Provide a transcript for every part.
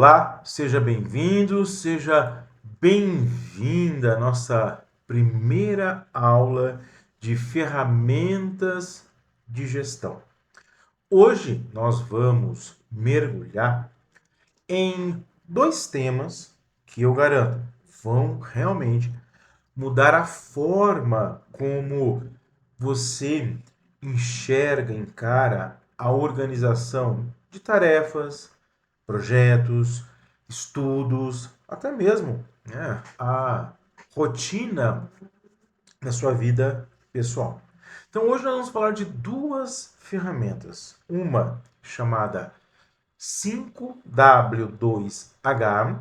Olá, seja bem-vindo, seja bem-vinda à nossa primeira aula de ferramentas de gestão. Hoje nós vamos mergulhar em dois temas que eu garanto vão realmente mudar a forma como você enxerga, encara a organização de tarefas, projetos, estudos, até mesmo a rotina na sua vida pessoal. Então hoje nós vamos falar de duas ferramentas. Uma chamada 5W2H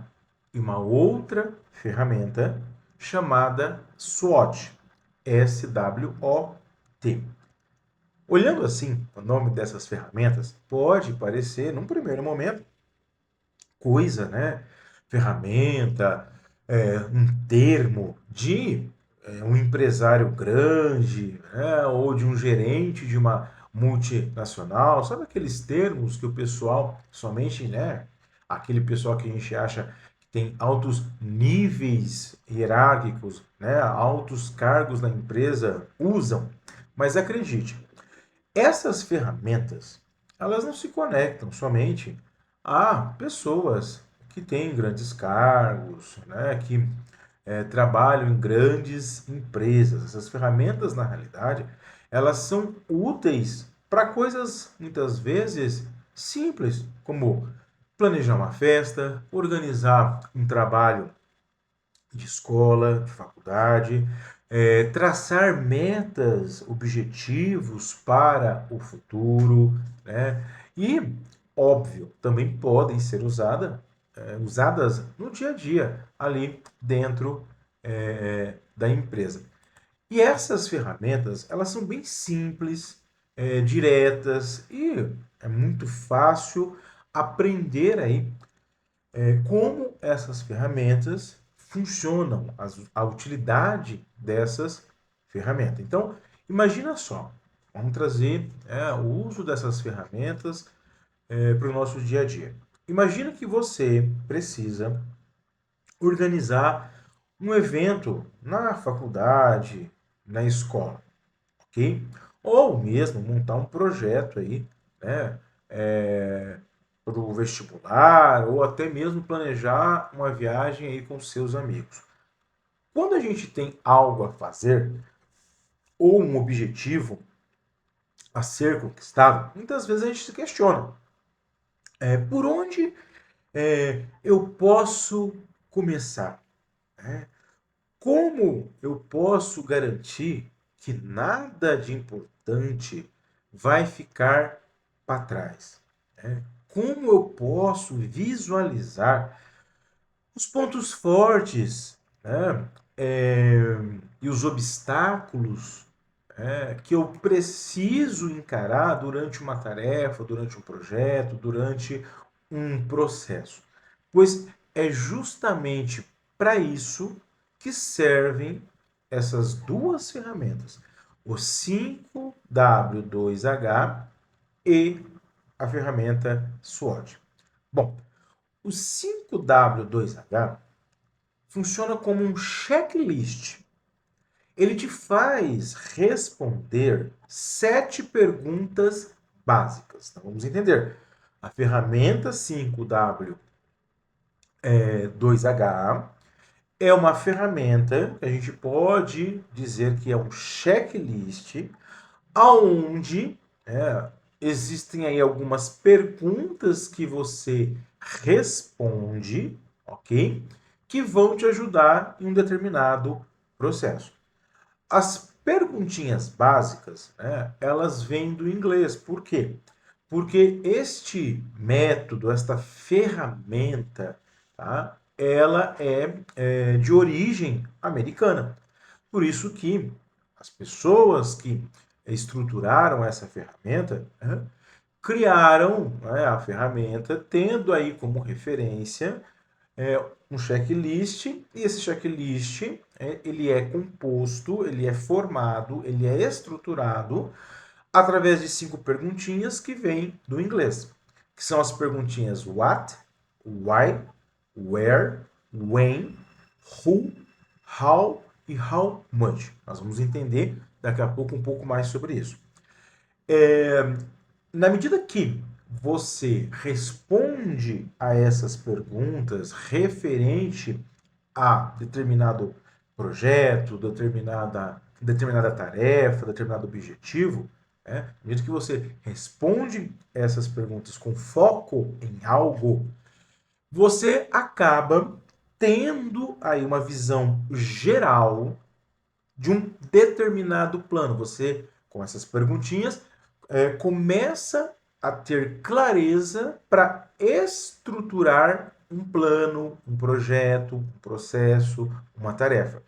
e uma outra ferramenta chamada SWOT. SWOT. Olhando assim o nome dessas ferramentas, pode parecer, num primeiro momento, coisa, né? Ferramenta, um termo de um empresário grande, né? Ou de um gerente de uma multinacional. Sabe aqueles termos que o pessoal, somente, né? Aquele pessoal que a gente acha que tem altos níveis hierárquicos, né? Altos cargos na empresa usam. Mas acredite, essas ferramentas, elas não se conectam somente a pessoas que têm grandes cargos, né, que trabalham em grandes empresas. Essas ferramentas, na realidade, elas são úteis para coisas, muitas vezes, simples, como planejar uma festa, organizar um trabalho de escola, de faculdade, traçar metas, objetivos para o futuro, né? E, óbvio, também podem ser usadas no dia a dia, ali dentro da empresa. E essas ferramentas, elas são bem simples, diretas e é muito fácil aprender aí como essas ferramentas funcionam, a utilidade dessas ferramentas. Então, imagina só, vamos trazer o uso dessas ferramentas para o nosso dia a dia. Imagina que você precisa organizar um evento na faculdade, na escola, ok? Ou mesmo montar um projeto aí, né? Para o vestibular, ou até mesmo planejar uma viagem aí com seus amigos. Quando a gente tem algo a fazer, ou um objetivo a ser conquistado, muitas vezes a gente se questiona. Por onde eu posso começar? Né? Como eu posso garantir que nada de importante vai ficar para trás? Né? Como eu posso visualizar os pontos fortes, né? E os obstáculos que eu preciso encarar durante uma tarefa, durante um projeto, durante um processo. Pois é justamente para isso que servem essas duas ferramentas, o 5W2H e a ferramenta SWOT. Bom, o 5W2H funciona como um checklist. Ele te faz responder 7 perguntas básicas. Então, vamos entender. A ferramenta 5W2H é uma ferramenta que a gente pode dizer que é um checklist aonde existem aí algumas perguntas que você responde, ok? Que vão te ajudar em um determinado processo. As perguntinhas básicas, elas vêm do inglês. Por quê? Porque este método, esta ferramenta, tá? Ela é de origem americana. Por isso que as pessoas que estruturaram essa ferramenta criaram a ferramenta tendo aí como referência um checklist, e esse checklist ele é composto, ele é formado, ele é estruturado através de 5 perguntinhas que vêm do inglês, que são as perguntinhas what, why, where, when, who, how e how much. Nós vamos entender daqui a pouco um pouco mais sobre isso. Na medida que você responde a essas perguntas referente a determinado projeto, determinada tarefa, determinado objetivo, né? À medida que você responde essas perguntas com foco em algo, você acaba tendo aí uma visão geral de um determinado plano. Você, com essas perguntinhas, começa a ter clareza para estruturar um plano, um projeto, um processo, uma tarefa.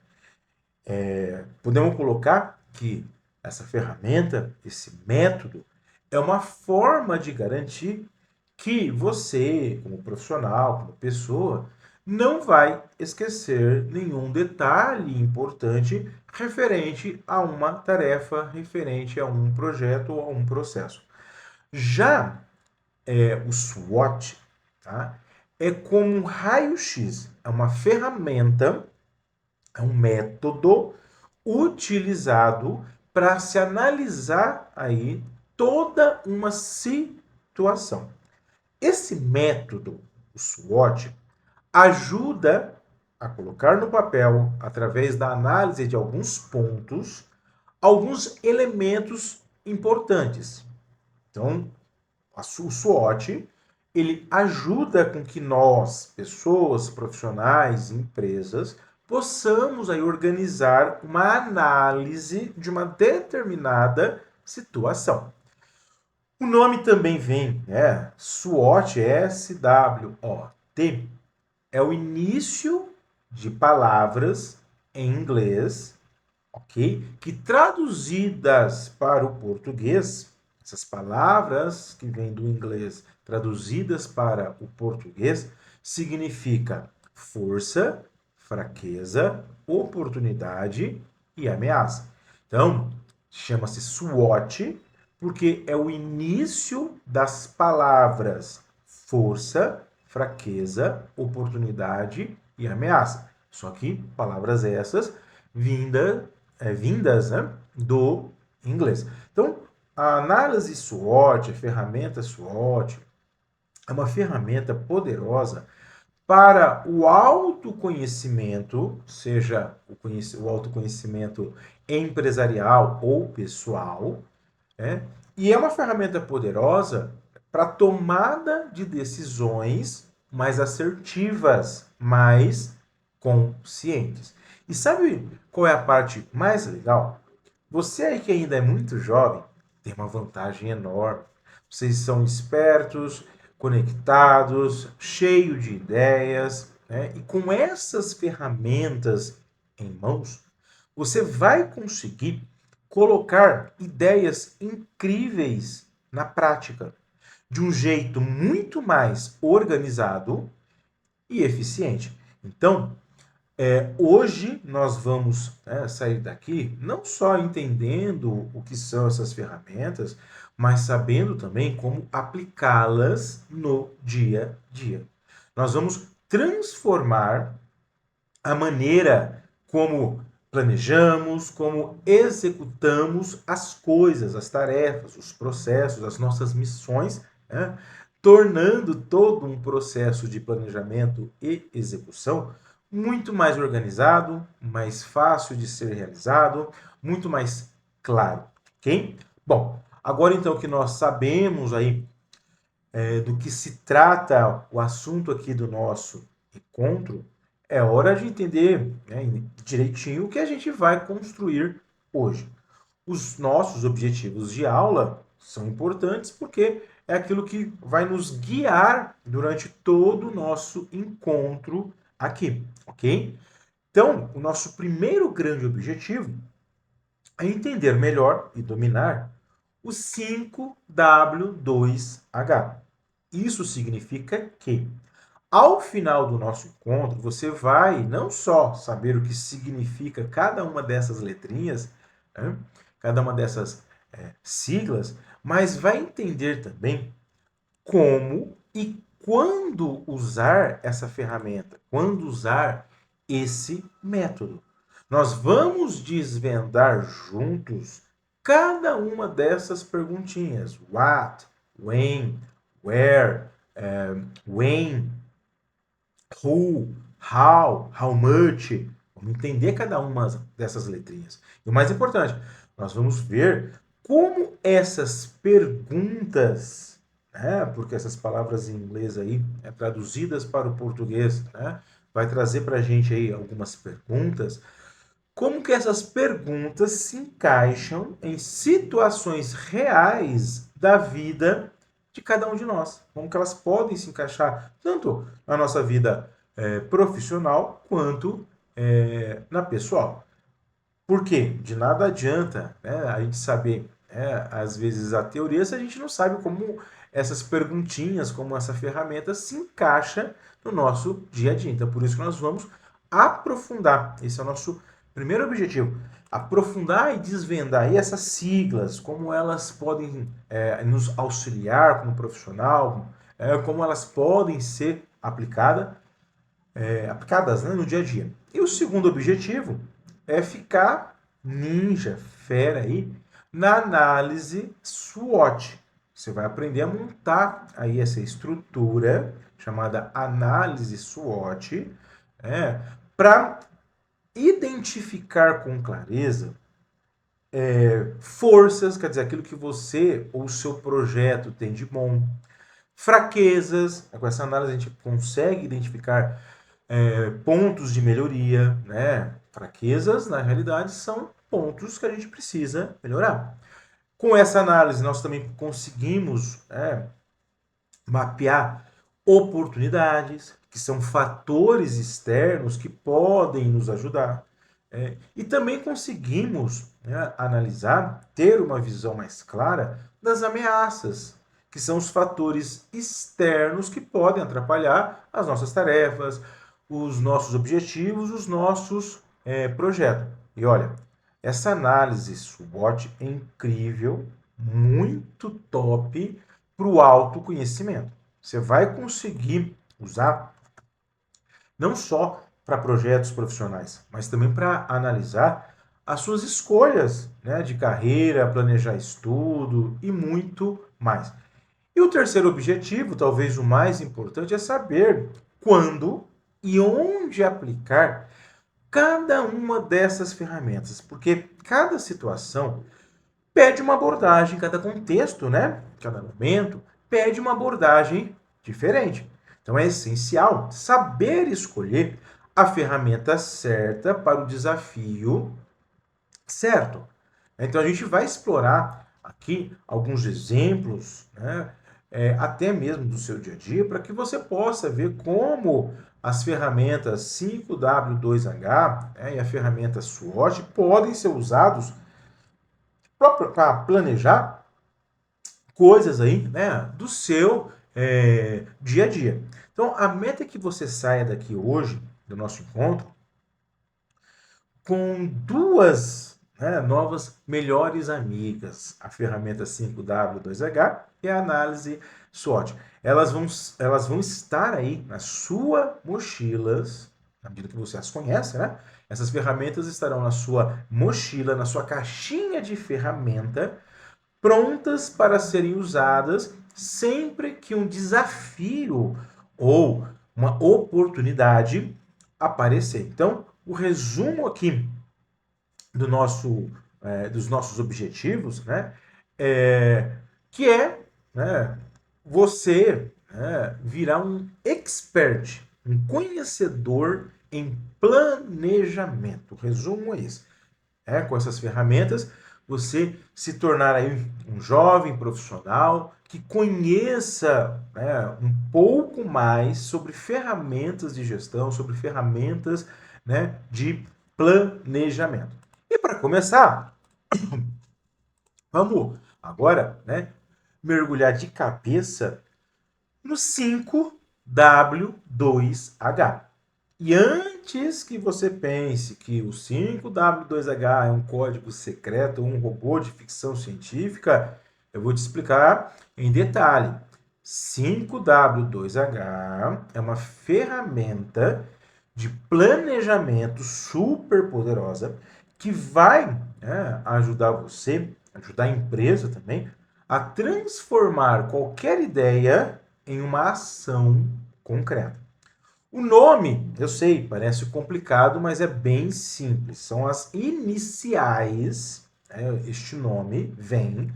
Podemos colocar que essa ferramenta, esse método, é uma forma de garantir que você, como profissional, como pessoa, não vai esquecer nenhum detalhe importante referente a uma tarefa, referente a um projeto ou a um processo. Já o SWOT, tá? É como um raio-x, é uma ferramenta, é um método utilizado para se analisar aí toda uma situação. Esse método, o SWOT, ajuda a colocar no papel, através da análise de alguns pontos, alguns elementos importantes. Então, o SWOT, ele ajuda com que nós, pessoas, profissionais, empresas, possamos aí organizar uma análise de uma determinada situação. O nome também vem, SWOT, S-W-O-T, é o início de palavras em inglês, ok? Que traduzidas para o português, essas palavras que vêm do inglês traduzidas para o português, significa força, fraqueza, oportunidade e ameaça. Então, chama-se SWOT porque é o início das palavras força, fraqueza, oportunidade e ameaça. Só que palavras essas vindas, né, do inglês. Então, a análise SWOT, a ferramenta SWOT, é uma ferramenta poderosa para o autoconhecimento, seja o autoconhecimento empresarial ou pessoal, né? E é uma ferramenta poderosa para tomada de decisões mais assertivas, mais conscientes. E sabe qual é a parte mais legal? Você aí que ainda é muito jovem tem uma vantagem enorme. Vocês são espertos, conectados, cheios de ideias, né? E com essas ferramentas em mãos, você vai conseguir colocar ideias incríveis na prática, de um jeito muito mais organizado e eficiente. Então, hoje nós vamos, sair daqui não só entendendo o que são essas ferramentas, mas sabendo também como aplicá-las no dia a dia. Nós vamos transformar a maneira como planejamos, como executamos as coisas, as tarefas, os processos, as nossas missões, né? Tornando todo um processo de planejamento e execução muito mais organizado, mais fácil de ser realizado, muito mais claro, ok? Bom, agora então que nós sabemos aí do que se trata o assunto aqui do nosso encontro, é hora de entender, né, direitinho o que a gente vai construir hoje. Os nossos objetivos de aula são importantes porque é aquilo que vai nos guiar durante todo o nosso encontro aqui, ok? Então, o nosso primeiro grande objetivo é entender melhor e dominar o 5W2H. Isso significa que, ao final do nosso encontro, você vai não só saber o que significa cada uma dessas letrinhas, né, cada uma dessas siglas, mas vai entender também como e quando usar essa ferramenta, quando usar esse método. Nós vamos desvendar juntos cada uma dessas perguntinhas. What, when, where, when, who, how much. Vamos entender cada uma dessas letrinhas. E o mais importante, nós vamos ver como essas perguntas, né, porque essas palavras em inglês aí, traduzidas para o português, né, vai trazer para a gente aí algumas perguntas, como que essas perguntas se encaixam em situações reais da vida de cada um de nós. Como que elas podem se encaixar tanto na nossa vida profissional quanto na pessoal. Por quê? De nada adianta, né, a gente saber, às vezes, a teoria se a gente não sabe como essas perguntinhas, como essa ferramenta se encaixa no nosso dia a dia. Então, por isso que nós vamos aprofundar. Esse é o nosso primeiro objetivo. Aprofundar e desvendar aí essas siglas, como elas podem nos auxiliar como profissional, como elas podem ser aplicadas, né, no dia a dia. E o segundo objetivo é ficar ninja, fera aí, na análise SWOT. Você vai aprender a montar aí essa estrutura chamada análise SWOT, para identificar com clareza forças, quer dizer, aquilo que você ou o seu projeto tem de bom, fraquezas. Com essa análise a gente consegue identificar pontos de melhoria, né? Fraquezas, na realidade, são pontos que a gente precisa melhorar. Com essa análise, nós também conseguimos mapear oportunidades, que são fatores externos que podem nos ajudar. E também conseguimos analisar, ter uma visão mais clara das ameaças, que são os fatores externos que podem atrapalhar as nossas tarefas, os nossos objetivos, os nossos projetos. E olha, essa análise SWOT é incrível, muito top para o autoconhecimento. Você vai conseguir usar não só para projetos profissionais, mas também para analisar as suas escolhas, né, de carreira, planejar estudo e muito mais. E o terceiro objetivo, talvez o mais importante, é saber quando e onde aplicar cada uma dessas ferramentas, porque cada situação pede uma abordagem, cada contexto, né? Cada momento pede uma abordagem diferente. Então é essencial saber escolher a ferramenta certa para o desafio certo. Então a gente vai explorar aqui alguns exemplos, né? Até mesmo do seu dia a dia, para que você possa ver como as ferramentas 5W2H, e a ferramenta SWOT podem ser usados para planejar coisas aí, né, do seu dia a dia. Então, a meta é que você saia daqui hoje, do nosso encontro, com duas, né, novas melhores amigas, a ferramenta 5W2H e a análise SWOT. Elas vão estar aí nas suas mochilas, na medida que você as conhece, né? Essas ferramentas estarão na sua mochila, na sua caixinha de ferramenta, prontas para serem usadas sempre que um desafio ou uma oportunidade aparecer. Então, o resumo aqui dos nossos objetivos, né, que né, você virar um expert, um conhecedor em planejamento. O resumo é esse. Com essas ferramentas, você se tornar aí um jovem profissional que conheça, né, um pouco mais sobre ferramentas de gestão, sobre ferramentas, né, de planejamento. E para começar, vamos agora, né, mergulhar de cabeça no 5W2H. E antes que você pense que o 5W2H é um código secreto ou um robô de ficção científica, eu vou te explicar em detalhe. 5W2H é uma ferramenta de planejamento super poderosa que vai, ajudar você, ajudar a empresa também, a transformar qualquer ideia em uma ação concreta. O nome, eu sei, parece complicado, mas é bem simples. São as iniciais, este nome vem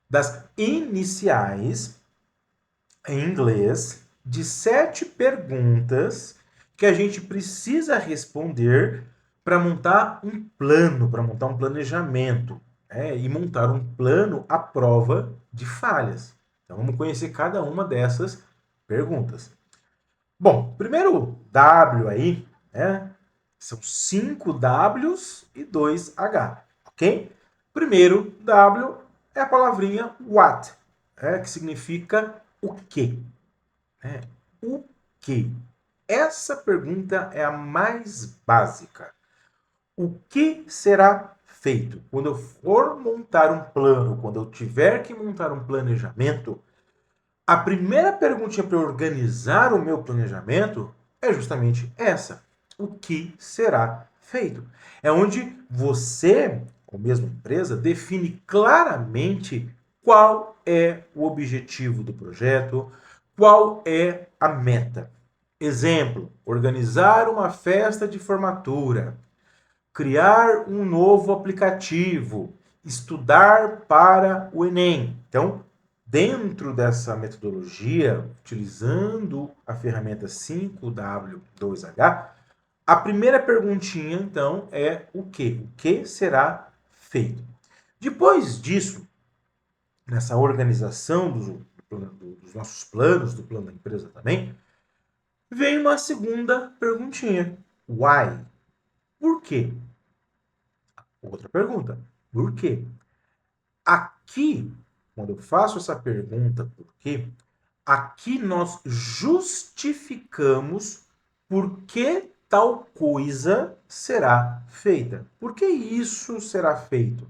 das iniciais em inglês de 7 perguntas que a gente precisa responder para montar um plano, para montar um planejamento, e montar um plano à prova de falhas. Então vamos conhecer cada uma dessas perguntas. Bom, primeiro W aí, são 5 Ws e 2 H, ok? Primeiro W é a palavrinha what, que significa o quê? O quê? Essa pergunta é a mais básica. O que será feito? Quando eu for montar um plano, quando eu tiver que montar um planejamento, a primeira perguntinha para organizar o meu planejamento é justamente essa. O que será feito? É onde você, ou mesmo empresa, define claramente qual é o objetivo do projeto, qual é a meta. Exemplo: organizar uma festa de formatura, criar um novo aplicativo, estudar para o Enem. Então, dentro dessa metodologia, utilizando a ferramenta 5W2H, a primeira perguntinha, então, é o que? O que será feito? Depois disso, nessa organização dos nossos planos, do plano da empresa também, vem uma segunda perguntinha. Why? Por quê? Outra pergunta. Por quê? Aqui, quando eu faço essa pergunta, por quê? Aqui nós justificamos por que tal coisa será feita. Por que isso será feito?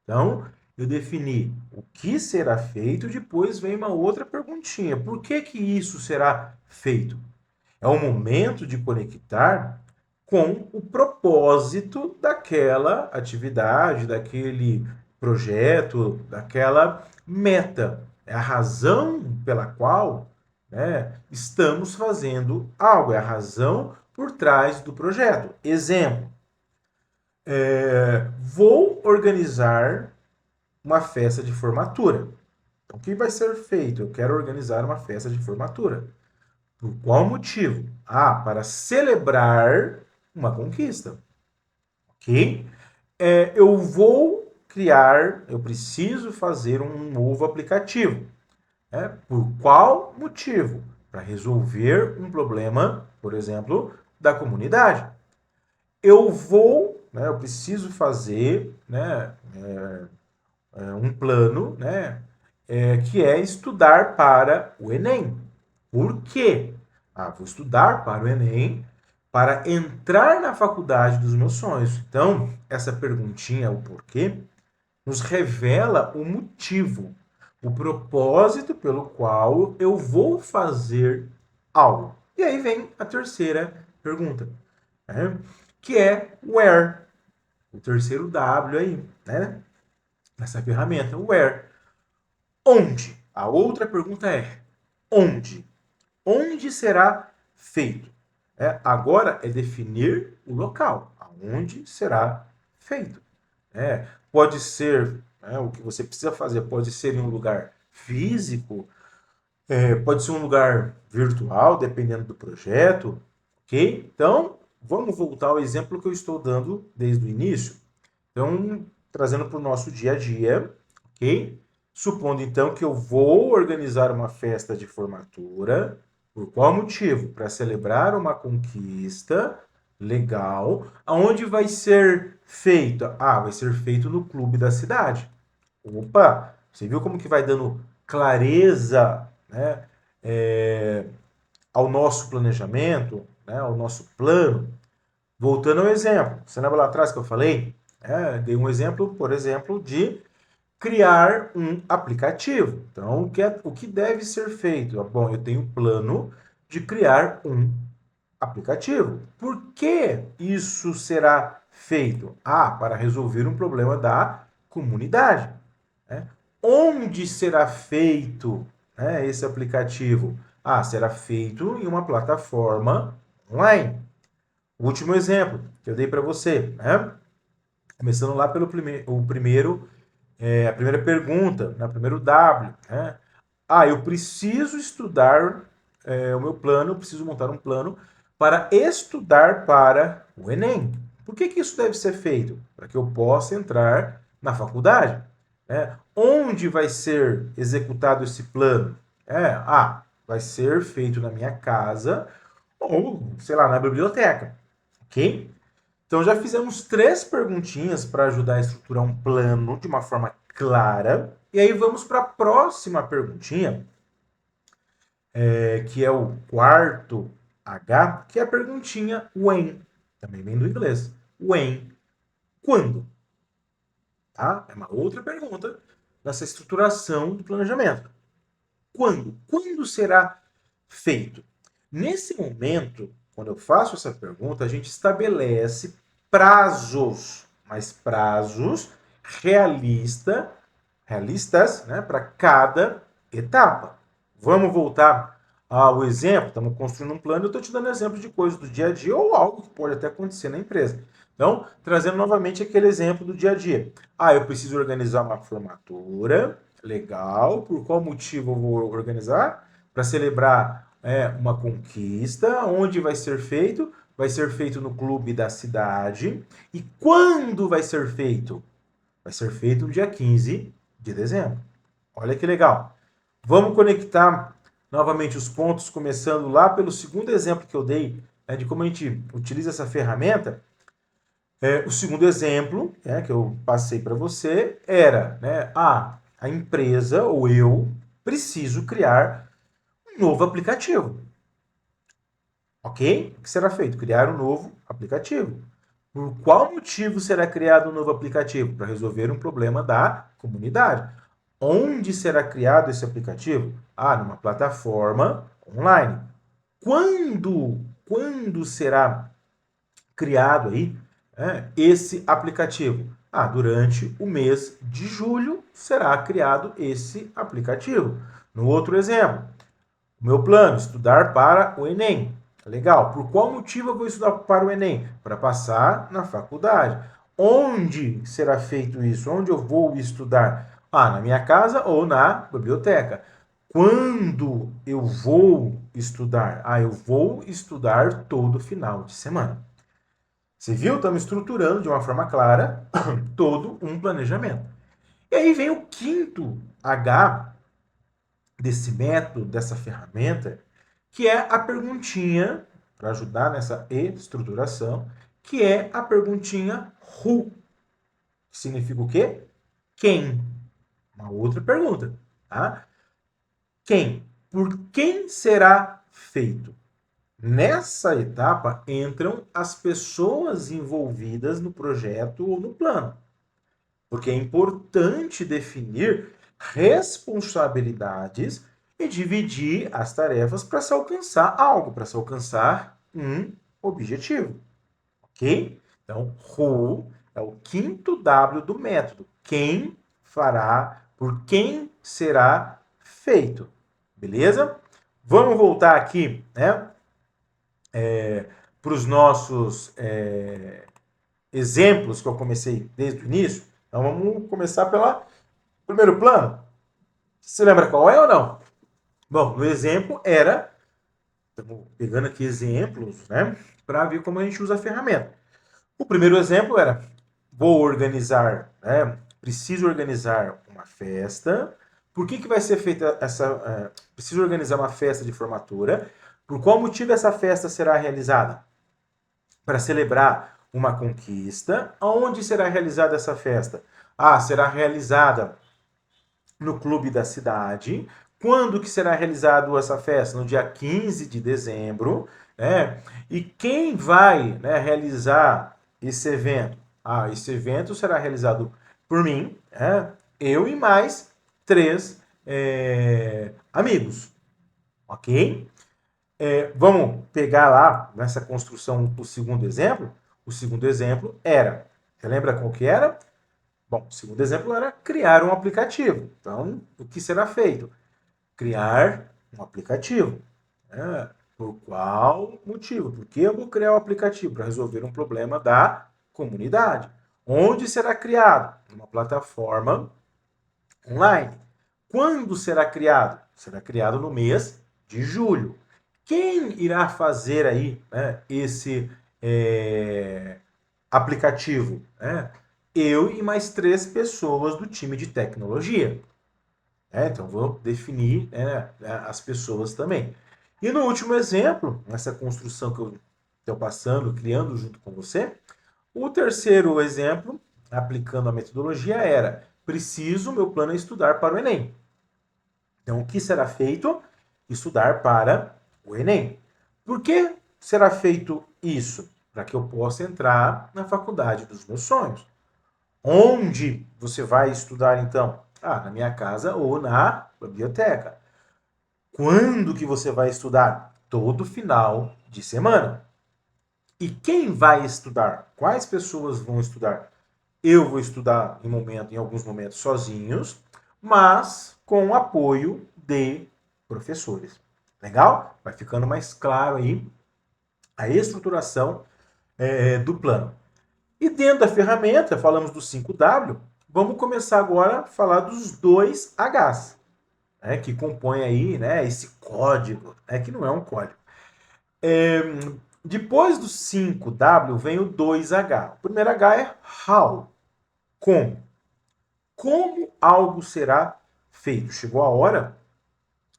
Então, eu defini o que será feito, depois vem uma outra perguntinha. Por que isso será feito? É o momento de conectar com o propósito daquela atividade, daquele projeto, daquela meta. É a razão pela qual, estamos fazendo algo, é a razão por trás do projeto. Exemplo: vou organizar uma festa de formatura. Então, o que vai ser feito? Eu quero organizar uma festa de formatura. Por qual motivo? Para celebrar uma conquista. Ok? Eu vou criar, eu preciso fazer um novo aplicativo. Por qual motivo? Para resolver um problema, por exemplo, da comunidade. Eu preciso fazer, um plano, que é estudar para o Enem. Por quê? Vou estudar para o Enem para entrar na faculdade dos meus sonhos. Então, essa perguntinha, o porquê, nos revela o motivo, o propósito pelo qual eu vou fazer algo. E aí vem a terceira pergunta, que é where, o terceiro W aí, nessa ferramenta, where. Onde? A outra pergunta é onde? Onde será feito? Agora é definir o local, aonde será feito. Pode ser, o que você precisa fazer, pode ser em um lugar físico, pode ser um lugar virtual, dependendo do projeto, ok? Então, vamos voltar ao exemplo que eu estou dando desde o início. Então, trazendo para o nosso dia a dia, ok? Supondo então que eu vou organizar uma festa de formatura, por qual motivo? Para celebrar uma conquista legal, aonde vai ser feito? Vai ser feito no clube da cidade. Opa, você viu como que vai dando clareza, ao nosso planejamento, ao nosso plano? Voltando ao exemplo, você lembra lá atrás que eu falei? Dei um exemplo, por exemplo, de criar um aplicativo. Então, o que deve ser feito? Bom, eu tenho plano de criar um aplicativo. Por que isso será feito? Para resolver um problema da comunidade. Né? Onde será feito, né, esse aplicativo? Será feito em uma plataforma online. O último exemplo que eu dei para você, né? Começando lá pelo a primeira pergunta, né? Primeiro W, né? Eu preciso estudar o meu plano, eu preciso montar um plano para estudar para o Enem. Por que isso deve ser feito? Para que eu possa entrar na faculdade. Né? Onde vai ser executado esse plano? Vai ser feito na minha casa ou, sei lá, na biblioteca. Ok? Então já fizemos 3 perguntinhas para ajudar a estruturar um plano de uma forma clara. E aí vamos para a próxima perguntinha, que é o quarto H, que é a perguntinha when. Também vem do inglês. When. Quando? Tá? É uma outra pergunta nessa estruturação do planejamento. Quando? Quando será feito? Nesse momento, quando eu faço essa pergunta, a gente estabelece prazos, mas prazos realistas, né, para cada etapa. Vamos voltar ao exemplo. Estamos construindo um plano, eu estou te dando exemplo de coisas do dia a dia ou algo que pode até acontecer na empresa. Então, trazendo novamente aquele exemplo do dia a dia. Eu preciso organizar uma formatura, legal. Por qual motivo eu vou organizar? Para celebrar uma conquista. Onde vai ser feito? Vai ser feito no clube da cidade. E quando vai ser feito? Vai ser feito no dia 15 de dezembro. Olha que legal. Vamos conectar novamente os pontos, começando lá pelo segundo exemplo que eu dei, né, de como a gente utiliza essa ferramenta. O segundo exemplo, que eu passei para você era, né, a empresa ou eu preciso criar um novo aplicativo. Ok? O que será feito? Criar um novo aplicativo. Por qual motivo será criado um novo aplicativo? Para resolver um problema da comunidade. Onde será criado esse aplicativo? Numa plataforma online. Quando será criado aí esse aplicativo? Durante o mês de julho será criado esse aplicativo. No outro exemplo, o meu plano, estudar para o Enem. Legal. Por qual motivo eu vou estudar para o Enem? Para passar na faculdade. Onde será feito isso? Onde eu vou estudar? Na minha casa ou na biblioteca. Quando eu vou estudar? Eu vou estudar todo final de semana. Você viu? Estamos estruturando de uma forma clara todo um planejamento. E aí vem o quinto H desse método, dessa ferramenta, que é a perguntinha, para ajudar nessa estruturação, que é a perguntinha who. Que significa o quê? Quem? Uma outra pergunta. Tá? Quem? Por quem será feito? Nessa etapa entram as pessoas envolvidas no projeto ou no plano. Porque é importante definir responsabilidades e dividir as tarefas para se alcançar algo, para se alcançar um objetivo. Ok? Então, who é o quinto W do método. Quem fará, por quem será feito. Beleza? Vamos voltar aqui, né? Para os nossos exemplos que eu comecei desde o início. Então vamos começar pelo primeiro plano. Você lembra qual é ou não? Bom, no exemplo era, estamos pegando aqui exemplos, né, para ver como a gente usa a ferramenta. O primeiro exemplo era, vou organizar, né, preciso organizar uma festa. Por que vai ser feita essa... preciso organizar uma festa de formatura. Por qual motivo essa festa será realizada? Para celebrar uma conquista. Aonde será realizada essa festa? Será realizada no clube da cidade. Quando que será realizada essa festa? No dia 15 de dezembro. Né? E quem vai, né, realizar esse evento? Esse evento será realizado por mim. Eu e mais 3 amigos, ok? Vamos pegar lá nessa construção o segundo exemplo. O segundo exemplo era, você lembra qual que era? Bom, o segundo exemplo era criar um aplicativo. Então, o que será feito? Criar um aplicativo. Por qual motivo? Porque eu vou criar um aplicativo para resolver um problema da comunidade. Onde será criado? Uma plataforma online. Quando será criado? Será criado no mês de julho. Quem irá fazer aí, né, esse aplicativo? Eu e mais 3 pessoas do time de tecnologia. Então, vou definir, as pessoas também. E no último exemplo, nessa construção que eu estou passando, criando junto com você, o terceiro exemplo, aplicando a metodologia, era: preciso, meu plano é estudar para o Enem. Então, o que será feito? Estudar para o Enem. Por que será feito isso? Para que eu possa entrar na faculdade dos meus sonhos. Onde você vai estudar, então? Na minha casa ou na biblioteca. Quando que você vai estudar? Todo final de semana. E quem vai estudar? Quais pessoas vão estudar? Eu vou estudar em alguns momentos sozinhos, mas com o apoio de professores. Legal? Vai ficando mais claro aí a estruturação do plano. E dentro da ferramenta, falamos do 5W, vamos começar agora a falar dos 2 Hs, que compõem aí, esse código, que não é um código. Depois do 5W vem o 2H. O primeiro H é how, como. Como algo será feito? Chegou a hora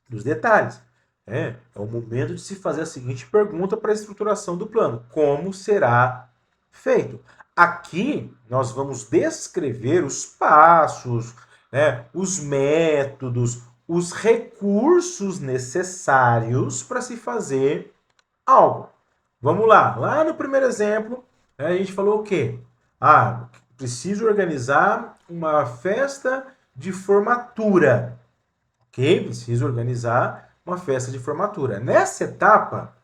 dos detalhes. É o momento de se fazer a seguinte pergunta para a estruturação do plano: como será feito? Aqui nós vamos descrever os passos, os métodos, os recursos necessários para se fazer algo. Vamos lá. Lá no primeiro exemplo, a gente falou o quê? Preciso organizar uma festa de formatura. Ok? Preciso organizar uma festa de formatura. Nessa etapa,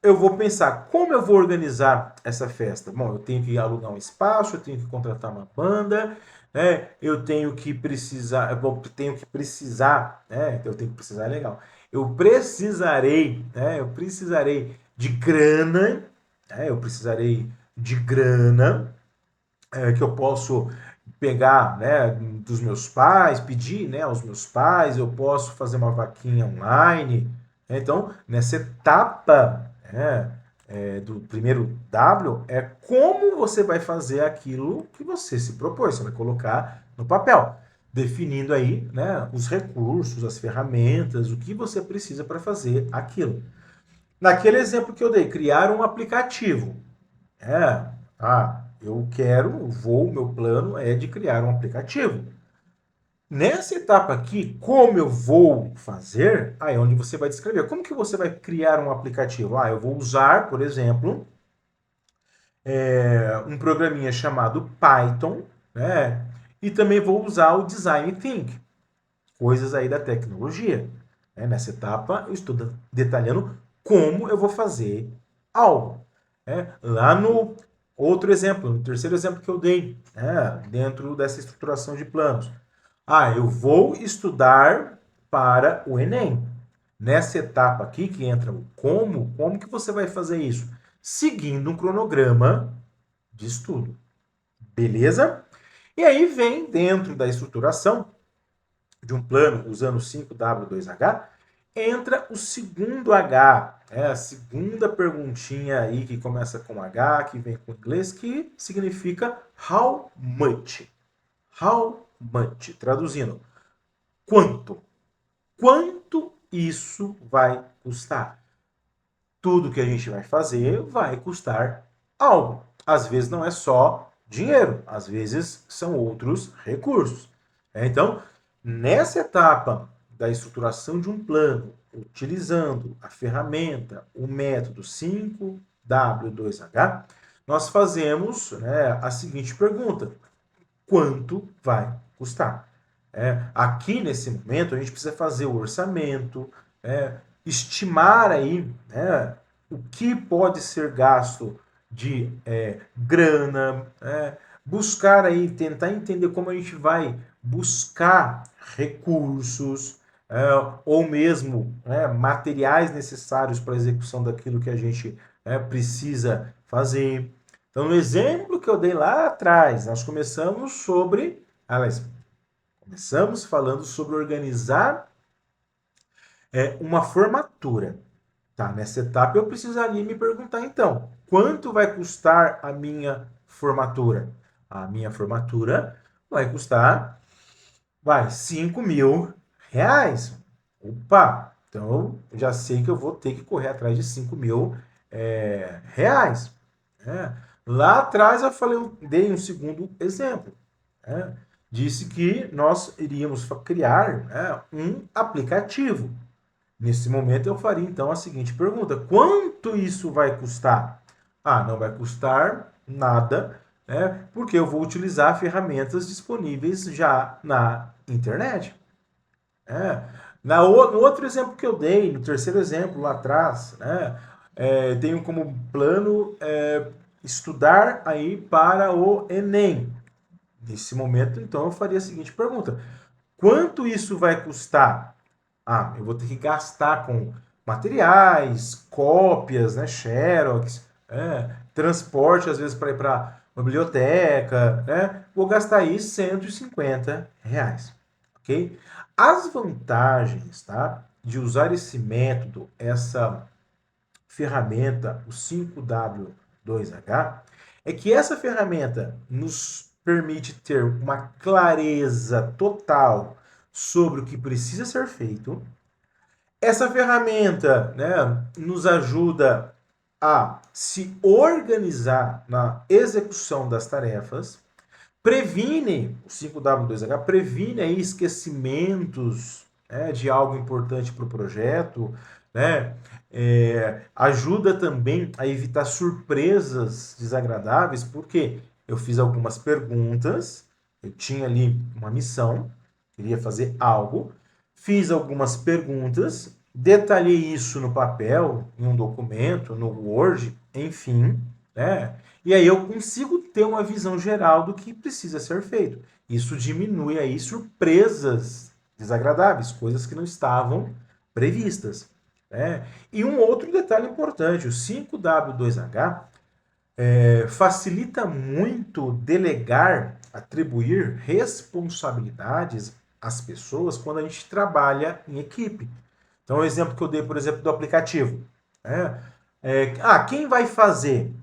eu vou pensar como eu vou organizar essa festa. Bom, eu tenho que alugar um espaço, eu tenho que contratar uma banda, eu tenho que precisar, é legal. Eu precisarei de grana, que eu posso pegar, dos meus pais, pedir, aos meus pais, eu posso fazer uma vaquinha online. Então, nessa etapa, do primeiro W, é como você vai fazer aquilo que você se propôs, você vai colocar no papel, definindo aí, os recursos, as ferramentas, o que você precisa para fazer aquilo. Naquele exemplo que eu dei, criar um aplicativo. Meu plano é de criar um aplicativo. Nessa etapa aqui, como eu vou fazer, aí é onde você vai descrever. Como que você vai criar um aplicativo? Eu vou usar, por exemplo, um programinha chamado Python, e também vou usar o Design Thinking, coisas aí da tecnologia. Nessa etapa, eu estou detalhando como eu vou fazer algo. Lá no outro exemplo, no terceiro exemplo que eu dei, dentro dessa estruturação de planos. Eu vou estudar para o Enem. Nessa etapa aqui que entra o como que você vai fazer isso? Seguindo um cronograma de estudo. Beleza? E aí vem dentro da estruturação de um plano usando 5W2H, entra o segundo H, a segunda perguntinha aí que começa com H, que vem com inglês, que significa how much. How much, traduzindo, quanto? Quanto isso vai custar? Tudo que a gente vai fazer vai custar algo. Às vezes não é só dinheiro, às vezes são outros recursos. Então, nessa etapa da estruturação de um plano, utilizando a ferramenta, o método 5W2H, nós fazemos a seguinte pergunta: quanto vai custar. Aqui, nesse momento, a gente precisa fazer o orçamento, estimar aí, o que pode ser gasto de grana, buscar aí, tentar entender como a gente vai buscar recursos, ou mesmo materiais necessários para a execução daquilo que a gente precisa fazer. Então, no exemplo que eu dei lá atrás, nós começamos falando sobre organizar uma formatura. Tá, nessa etapa eu precisaria me perguntar então, quanto vai custar a minha formatura? A minha formatura vai custar, 5.000 reais. Opa, então eu já sei que eu vou ter que correr atrás de 5.000 reais. Lá atrás dei um segundo exemplo. Disse que nós iríamos criar um aplicativo. Nesse momento eu faria então a seguinte pergunta: quanto isso vai custar? Não vai custar nada, porque eu vou utilizar ferramentas disponíveis já na internet. No outro exemplo que eu dei, no terceiro exemplo lá atrás, tenho como plano estudar aí para o Enem. Nesse momento, então, eu faria a seguinte pergunta: quanto isso vai custar? Eu vou ter que gastar com materiais, cópias, xerox, transporte, às vezes, para ir para uma biblioteca, Vou gastar aí R$ 150, ok? As vantagens, tá, de usar esse método, essa ferramenta, o 5W2H, é que essa ferramenta nos permite ter uma clareza total sobre o que precisa ser feito. Essa ferramenta, nos ajuda a se organizar na execução das tarefas, previne, o 5W2H previne aí esquecimentos de algo importante para o projeto, ajuda também a evitar surpresas desagradáveis, porque eu fiz algumas perguntas, eu tinha ali uma missão, queria fazer algo, fiz algumas perguntas, detalhei isso no papel, em um documento, no Word, enfim, e aí eu consigo ter uma visão geral do que precisa ser feito. Isso diminui aí surpresas desagradáveis, coisas que não estavam previstas. E um outro detalhe importante, o 5W2H facilita muito delegar, atribuir responsabilidades às pessoas quando a gente trabalha em equipe. Então, o exemplo que eu dei, por exemplo, do aplicativo. Quem vai fazer?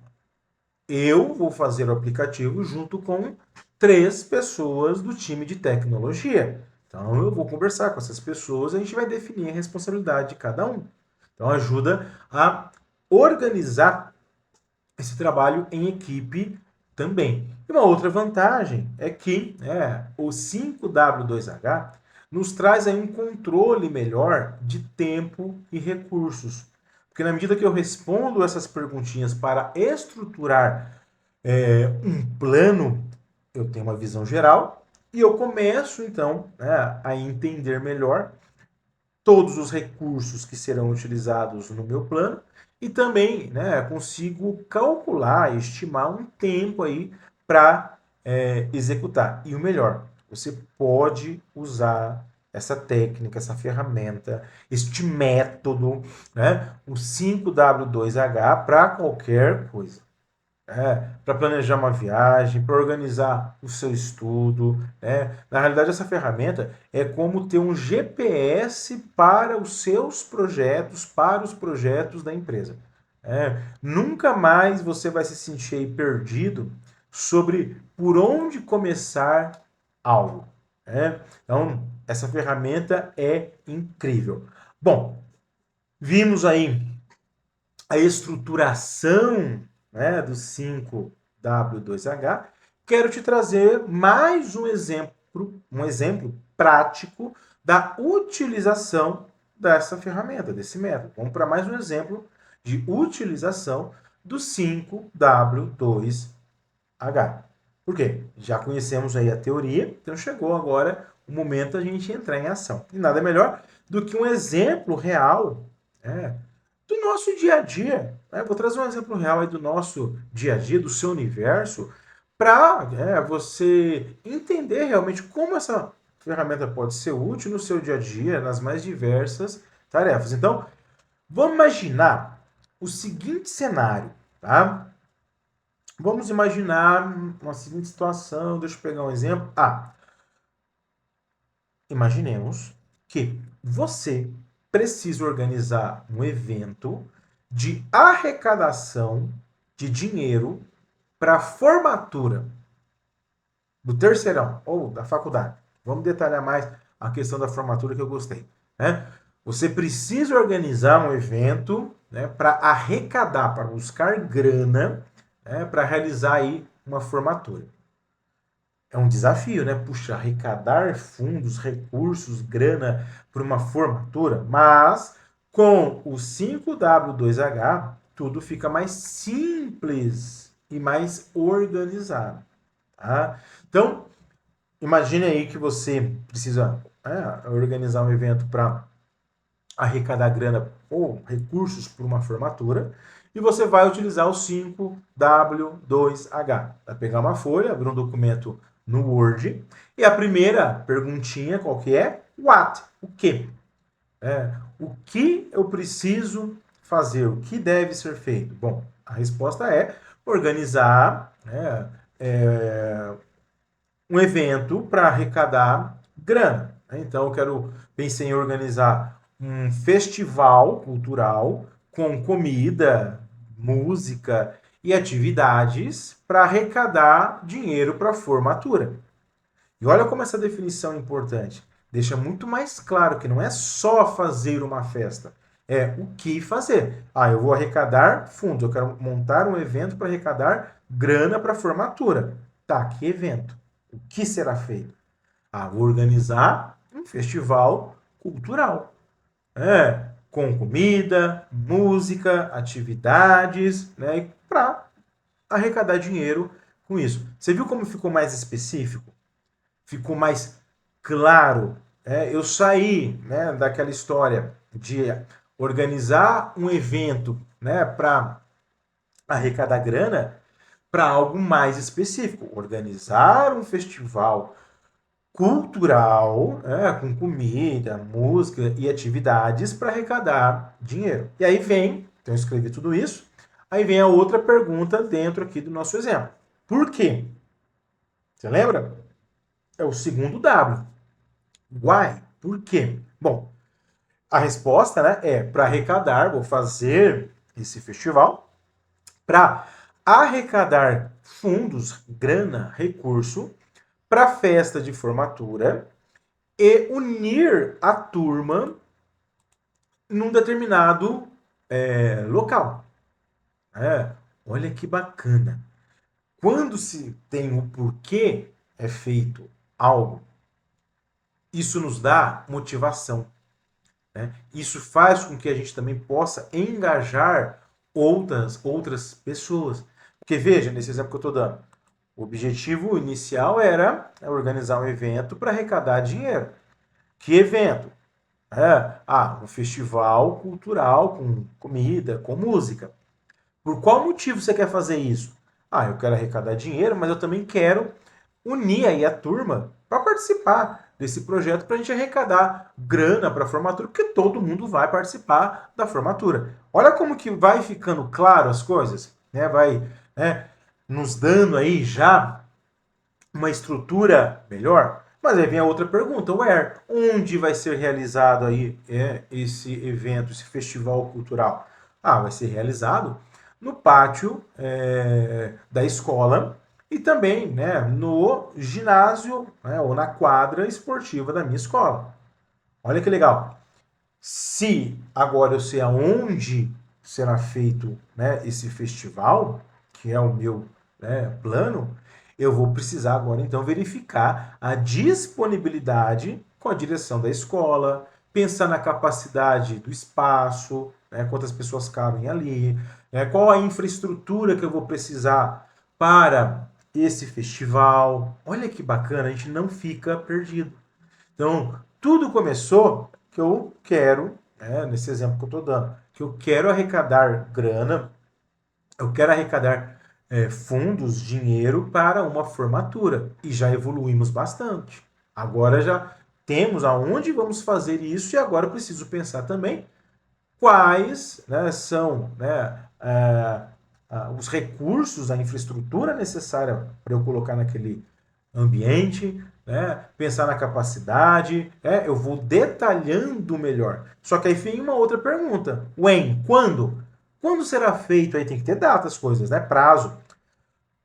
Eu vou fazer o aplicativo junto com 3 pessoas do time de tecnologia. Então, eu vou conversar com essas pessoas e a gente vai definir a responsabilidade de cada um. Então, ajuda a organizar esse trabalho em equipe também. E uma outra vantagem é que o 5W2H nos traz aí um controle melhor de tempo e recursos. Porque na medida que eu respondo essas perguntinhas para estruturar um plano, eu tenho uma visão geral e eu começo, então, a entender melhor todos os recursos que serão utilizados no meu plano e também consigo calcular, estimar um tempo aí para executar. E o melhor, você pode usar essa técnica, essa ferramenta, este método, o 5W2H para qualquer coisa. Para planejar uma viagem, para organizar o seu estudo. Na realidade, essa ferramenta é como ter um GPS para os seus projetos, para os projetos da empresa. Nunca mais você vai se sentir aí perdido sobre por onde começar algo. Então, essa ferramenta é incrível. Bom, vimos aí a estruturação do 5W2H, quero te trazer mais um exemplo prático da utilização dessa ferramenta, desse método. Vamos para mais um exemplo de utilização do 5W2H. Por quê? Já conhecemos aí a teoria, então chegou agora o momento da gente entrar em ação. E nada melhor do que um exemplo real, né, do nosso dia a dia. Né? Vou trazer um exemplo real aí do nosso dia a dia, do seu universo, para você entender realmente como essa ferramenta pode ser útil no seu dia a dia, nas mais diversas tarefas. Então, vamos imaginar o seguinte cenário, tá? Vamos imaginar uma seguinte situação, deixa eu pegar um exemplo. Imaginemos que você precisa organizar um evento de arrecadação de dinheiro para a formatura do terceirão ou da faculdade. Vamos detalhar mais a questão da formatura que eu gostei. Né? Você precisa organizar um evento, né, para arrecadar, para buscar grana, né, para realizar aí uma formatura. É um desafio, né? Puxa, arrecadar fundos, recursos, grana para uma formatura, mas com o 5W2H tudo fica mais simples e mais organizado. Tá? Então, imagine aí que você precisa organizar um evento para arrecadar grana ou recursos para uma formatura e você vai utilizar o 5W2H. Vai pegar uma folha, abrir um documento no Word e a primeira perguntinha qual que é? What? O que? O que eu preciso fazer? O que deve ser feito? Bom, a resposta é organizar, né, um evento para arrecadar grana. Então, pensei em organizar um festival cultural com comida, música e atividades para arrecadar dinheiro para a formatura. E olha como essa definição é importante. Deixa muito mais claro que não é só fazer uma festa, é o que fazer. Eu vou arrecadar fundos, eu quero montar um evento para arrecadar grana para a formatura. Tá, que evento? O que será feito? Vou organizar um festival cultural. Com comida, música, atividades, né, para arrecadar dinheiro com isso. Você viu como ficou mais específico? Ficou mais claro. Eu saí, né, daquela história de organizar um evento, né, para arrecadar grana para algo mais específico. Organizar um festival cultural, com comida, música e atividades para arrecadar dinheiro. E aí vem, então eu escrevi tudo isso, aí vem a outra pergunta dentro aqui do nosso exemplo. Por quê? Você lembra? É o segundo W. Why? Por quê? Bom, a resposta, né, é para arrecadar, vou fazer esse festival para arrecadar fundos, grana, recurso para a festa de formatura e unir a turma num determinado local. Olha que bacana. Quando se tem o porquê é feito algo, isso nos dá motivação. Né? Isso faz com que a gente também possa engajar outras pessoas. Porque veja, nesse exemplo que eu estou dando, o objetivo inicial era organizar um evento para arrecadar dinheiro. Que evento? Um festival cultural com comida, com música. Por qual motivo você quer fazer isso? Eu quero arrecadar dinheiro, mas eu também quero unir aí a turma para participar desse projeto para a gente arrecadar grana para a formatura, porque todo mundo vai participar da formatura. Olha como que vai ficando claro as coisas, né? Vai, né, nos dando aí já uma estrutura melhor. Mas aí vem a outra pergunta, where? Onde vai ser realizado aí esse evento, esse festival cultural? Vai ser realizado no pátio da escola e também, né, no ginásio, né, ou na quadra esportiva da minha escola. Olha que legal. Se agora eu sei aonde será feito, né, esse festival, que é o meu, né, plano, eu vou precisar agora então verificar a disponibilidade com a direção da escola, pensar na capacidade do espaço, né, quantas pessoas cabem ali, né, qual a infraestrutura que eu vou precisar para esse festival? Olha que bacana, a gente não fica perdido. Então, tudo começou que eu quero, né, nesse exemplo que eu estou dando, que eu quero arrecadar grana, eu quero arrecadar fundos, dinheiro para uma formatura. E já evoluímos bastante. Agora já temos aonde vamos fazer isso e agora eu preciso pensar também quais, né, são, né, os recursos, a infraestrutura necessária para eu colocar naquele ambiente, né, pensar na capacidade, eu vou detalhando melhor. Só que aí vem uma outra pergunta. When? Quando? Quando será feito? Aí tem que ter data as coisas, né? Prazo.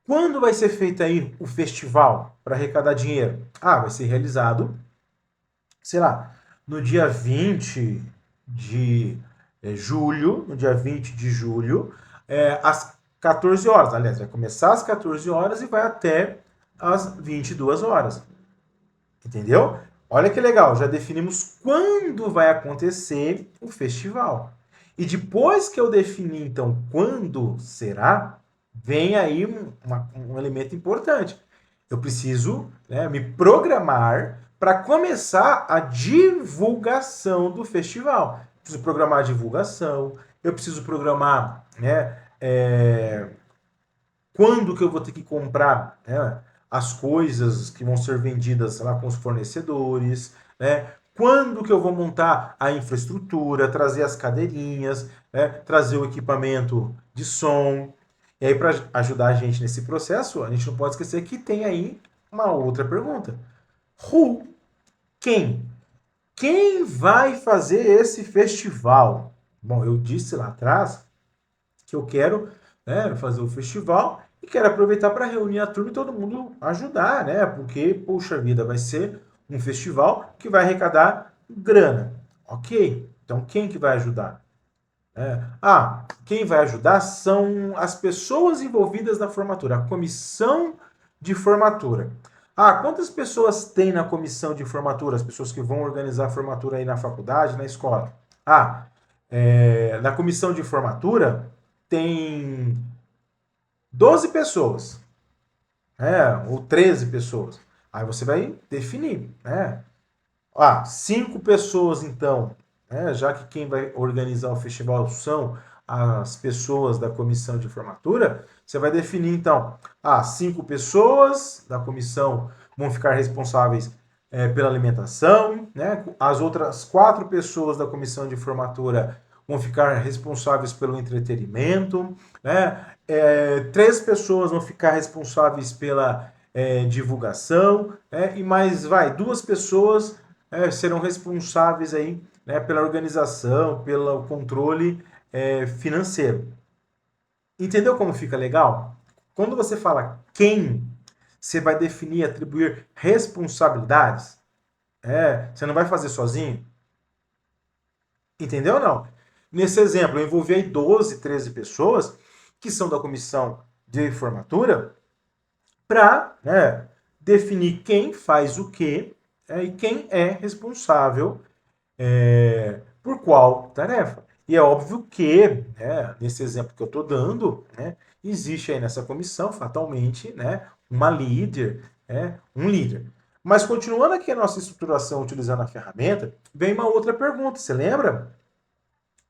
Quando vai ser feito aí o festival para arrecadar dinheiro? Ah, vai ser realizado, sei lá, no dia 20 de julho, no dia 20 de julho, às 14 horas. Aliás, vai começar às 14 horas e vai até às 22 horas. Entendeu? Olha que legal, já definimos quando vai acontecer o festival. E depois que eu definir, então, quando será, vem aí um elemento importante. Eu preciso, né, me programar para começar a divulgação do festival. Eu preciso programar a divulgação, eu preciso programar, né, quando que eu vou ter que comprar, né, as coisas que vão ser vendidas lá com os fornecedores, né? Quando que eu vou montar a infraestrutura, trazer as cadeirinhas, né, trazer o equipamento de som. E aí, para ajudar a gente nesse processo, a gente não pode esquecer que tem aí uma outra pergunta. Who? Quem? Quem vai fazer esse festival? Bom, eu disse lá atrás que eu quero, né, fazer o festival e quero aproveitar para reunir a turma e todo mundo ajudar, né? Porque, poxa vida, vai ser um festival que vai arrecadar grana. Ok, então quem que vai ajudar? Quem vai ajudar são as pessoas envolvidas na formatura, a comissão de formatura. Quantas pessoas tem na comissão de formatura? As pessoas que vão organizar a formatura aí na faculdade, na escola. Na comissão de formatura tem 12 pessoas, ou 13 pessoas. Aí você vai definir, né? 5 pessoas então, né? Já que quem vai organizar o festival são as pessoas da comissão de formatura, você vai definir então, 5 pessoas da comissão vão ficar responsáveis pela alimentação, né? As outras 4 pessoas da comissão de formatura vão ficar responsáveis pelo entretenimento, né? 3 pessoas vão ficar responsáveis pela divulgação, e mais 2 pessoas serão responsáveis aí, né, pela organização, pelo controle financeiro. Entendeu como fica legal? Quando você fala quem, você vai definir, atribuir responsabilidades. Você não vai fazer sozinho. Entendeu ou não? Nesse exemplo, eu envolvi aí 12, 13 pessoas que são da comissão de formatura para, né, definir quem faz o quê e quem é responsável por qual tarefa. E é óbvio que, nesse exemplo que eu estou dando, né, existe aí nessa comissão, fatalmente, né, uma líder, um líder. Mas continuando aqui a nossa estruturação utilizando a ferramenta, vem uma outra pergunta. Você lembra?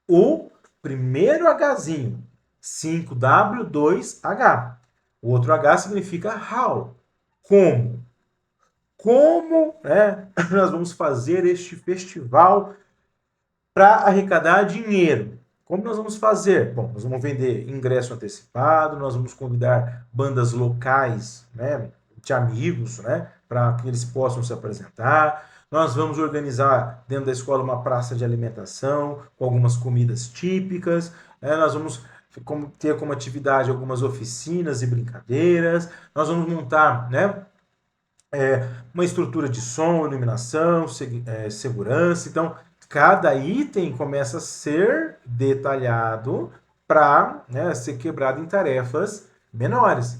O primeiro Hzinho, 5W2H. O outro H significa how. Como? Como, nós vamos fazer este festival para arrecadar dinheiro? Como nós vamos fazer? Bom, nós vamos vender ingresso antecipado, nós vamos convidar bandas locais, né, de amigos, né, para que eles possam se apresentar. Nós vamos organizar dentro da escola uma praça de alimentação com algumas comidas típicas. Nós vamos ter como atividade algumas oficinas e brincadeiras. Nós vamos montar, né, uma estrutura de som, iluminação, segurança. Então, cada item começa a ser detalhado para, né, ser quebrado em tarefas menores.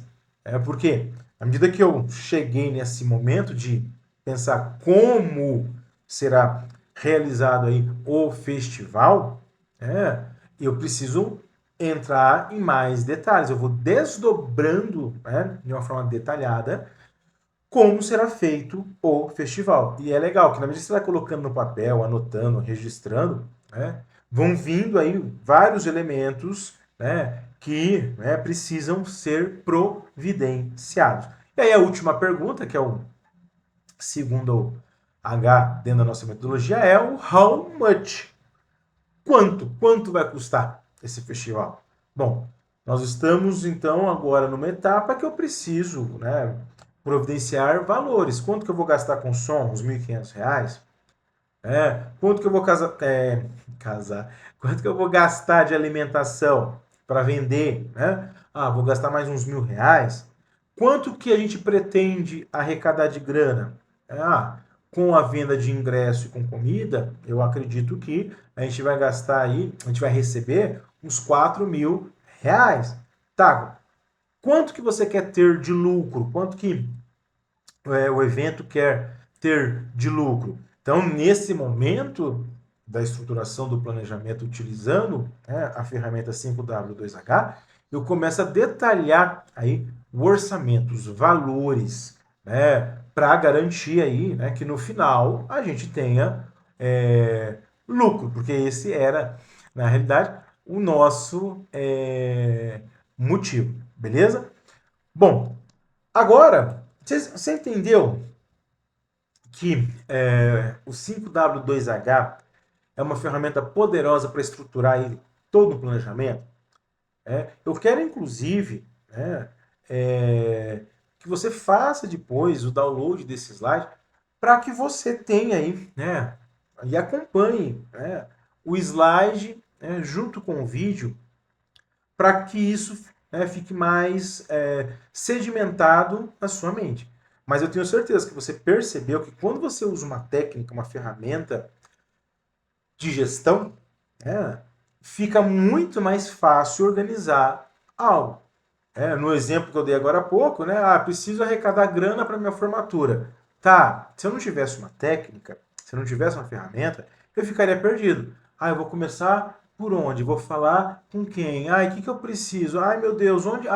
Porque, à medida que eu cheguei nesse momento de pensar como será realizado aí o festival, eu preciso entrar em mais detalhes. Eu vou desdobrando, né, de uma forma detalhada como será feito o festival. E é legal que na medida que você vai colocando no papel, anotando, registrando, né, vão vindo aí vários elementos, né, que, né, precisam ser providenciados. E aí a última pergunta, que é o segundo H dentro da nossa metodologia, é o how much. Quanto? Quanto vai custar esse festival? Bom, nós estamos então agora numa etapa que eu preciso, né, providenciar valores. Quanto que eu vou gastar com som? Uns R$ 1.500? Quanto que eu vou casar? Quanto que eu vou gastar de alimentação para vender? Né? Ah, vou gastar mais uns R$ 1.000. Quanto que a gente pretende arrecadar de grana? Com a venda de ingresso e com comida, eu acredito que a gente vai gastar aí, a gente vai receber uns R$ 4.000. Tá, quanto que você quer ter de lucro? Quanto que o evento quer ter de lucro? Então, nesse momento da estruturação do planejamento utilizando, né, a ferramenta 5W2H, eu começo a detalhar aí o orçamento, os valores, né, para garantir aí, né, que no final a gente tenha lucro, porque esse era, na realidade, o nosso motivo, beleza? Bom, agora, você entendeu que o 5W2H é uma ferramenta poderosa para estruturar ele todo o planejamento? Eu quero, inclusive, né, que você faça depois o download desse slide para que você tenha aí, né, e acompanhe, né, o slide, né, junto com o vídeo, para que isso, né, fique mais sedimentado na sua mente. Mas eu tenho certeza que você percebeu que quando você usa uma técnica, uma ferramenta de gestão, né, fica muito mais fácil organizar algo. No exemplo que eu dei agora há pouco, né? Preciso arrecadar grana para minha formatura. Tá, se eu não tivesse uma técnica, se eu não tivesse uma ferramenta, eu ficaria perdido. Eu vou começar por onde? Vou falar com quem? O que eu preciso? Ai, meu Deus, onde?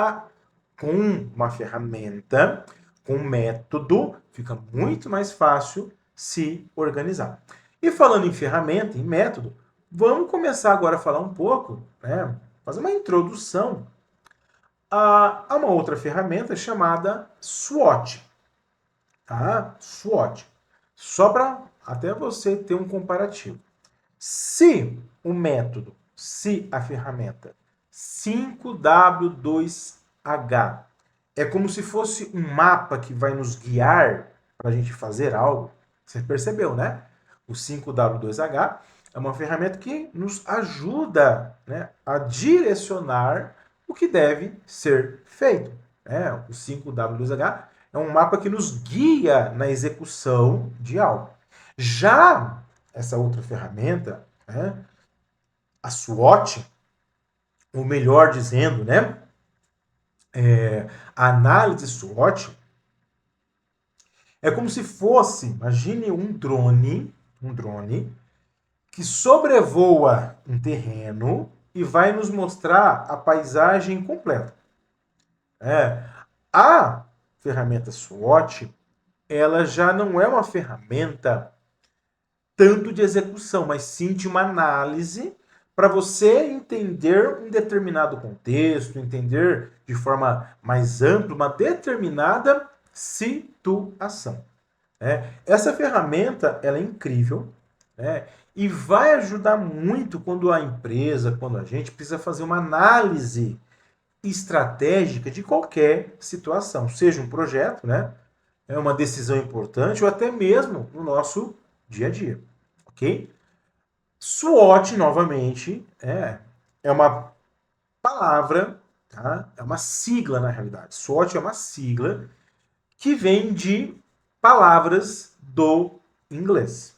Com uma ferramenta, com um método, fica muito mais fácil se organizar. E falando em ferramenta, em método, vamos começar agora a falar um pouco, né? Fazer uma introdução a uma outra ferramenta chamada SWOT. Tá? SWOT. Só para até você ter um comparativo. Se o método, se a ferramenta 5W2H é como se fosse um mapa que vai nos guiar para a gente fazer algo, você percebeu, né? O 5W2H é uma ferramenta que nos ajuda, né, a direcionar o que deve ser feito. O 5W2H é um mapa que nos guia na execução de algo. Já essa outra ferramenta, né, a SWOT, ou melhor dizendo, né, a análise SWOT, é como se fosse, imagine um drone que sobrevoa um terreno e vai nos mostrar a paisagem completa. A ferramenta SWOT, ela já não é uma ferramenta tanto de execução, mas sim de uma análise para você entender um determinado contexto, entender de forma mais ampla uma determinada situação. Essa ferramenta ela é incrível, né? E vai ajudar muito quando a empresa, quando a gente precisa fazer uma análise estratégica de qualquer situação, seja um projeto, né? É uma decisão importante ou até mesmo no nosso dia a dia, ok? SWOT, novamente, é uma palavra, tá? É uma sigla na realidade. SWOT é uma sigla que vem de palavras do inglês,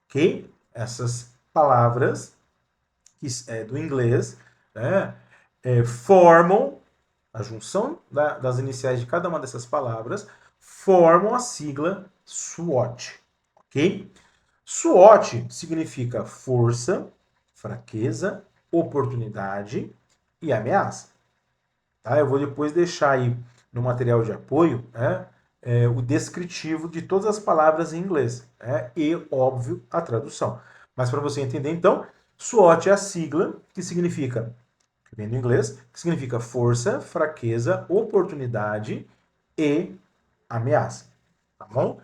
ok? Essas palavras do inglês, né, formam a junção das iniciais de cada uma dessas palavras, formam a sigla SWOT, ok? SWOT significa força, fraqueza, oportunidade e ameaça. Tá? Eu vou depois deixar aí no material de apoio, né, o descritivo de todas as palavras em inglês, né, e, óbvio, a tradução. Mas para você entender, então, SWOT é a sigla que significa, que vem do inglês, que significa força, fraqueza, oportunidade e ameaça. Tá bom?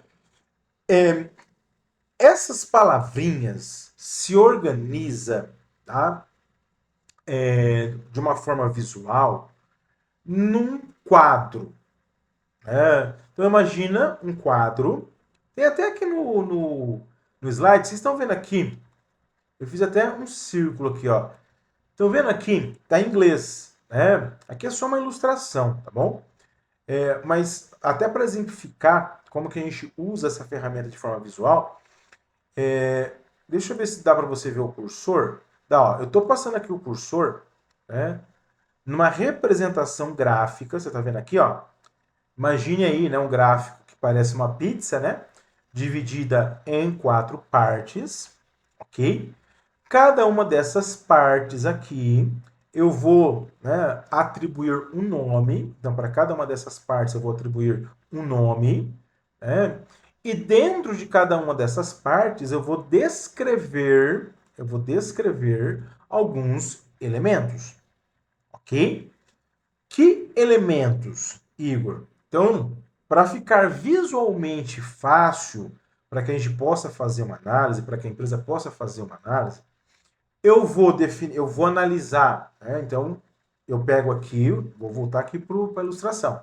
Essas palavrinhas se organiza, tá, de uma forma visual num quadro. Então imagina um quadro. Tem até aqui no slide, vocês estão vendo aqui, eu fiz até um círculo aqui, ó. Estão vendo aqui? Tá em inglês, né? Aqui é só uma ilustração, tá bom? Mas até para exemplificar como que a gente usa essa ferramenta de forma visual, deixa eu ver se dá para você ver o cursor. Dá, ó, eu estou passando aqui o cursor, né, numa representação gráfica, você está vendo aqui, ó. Imagine aí, né, um gráfico que parece uma pizza, né, dividida em 4 partes, ok? Cada uma dessas partes aqui, eu vou, né, atribuir um nome. Então, para cada uma dessas partes, eu vou atribuir um nome, né? E dentro de cada uma dessas partes, eu vou descrever alguns elementos, ok? Que elementos, Igor? Então, para ficar visualmente fácil, para que a gente possa fazer uma análise, para que a empresa possa fazer uma análise, eu vou definir, eu vou analisar, né? Então, eu pego aqui, vou voltar aqui para a ilustração.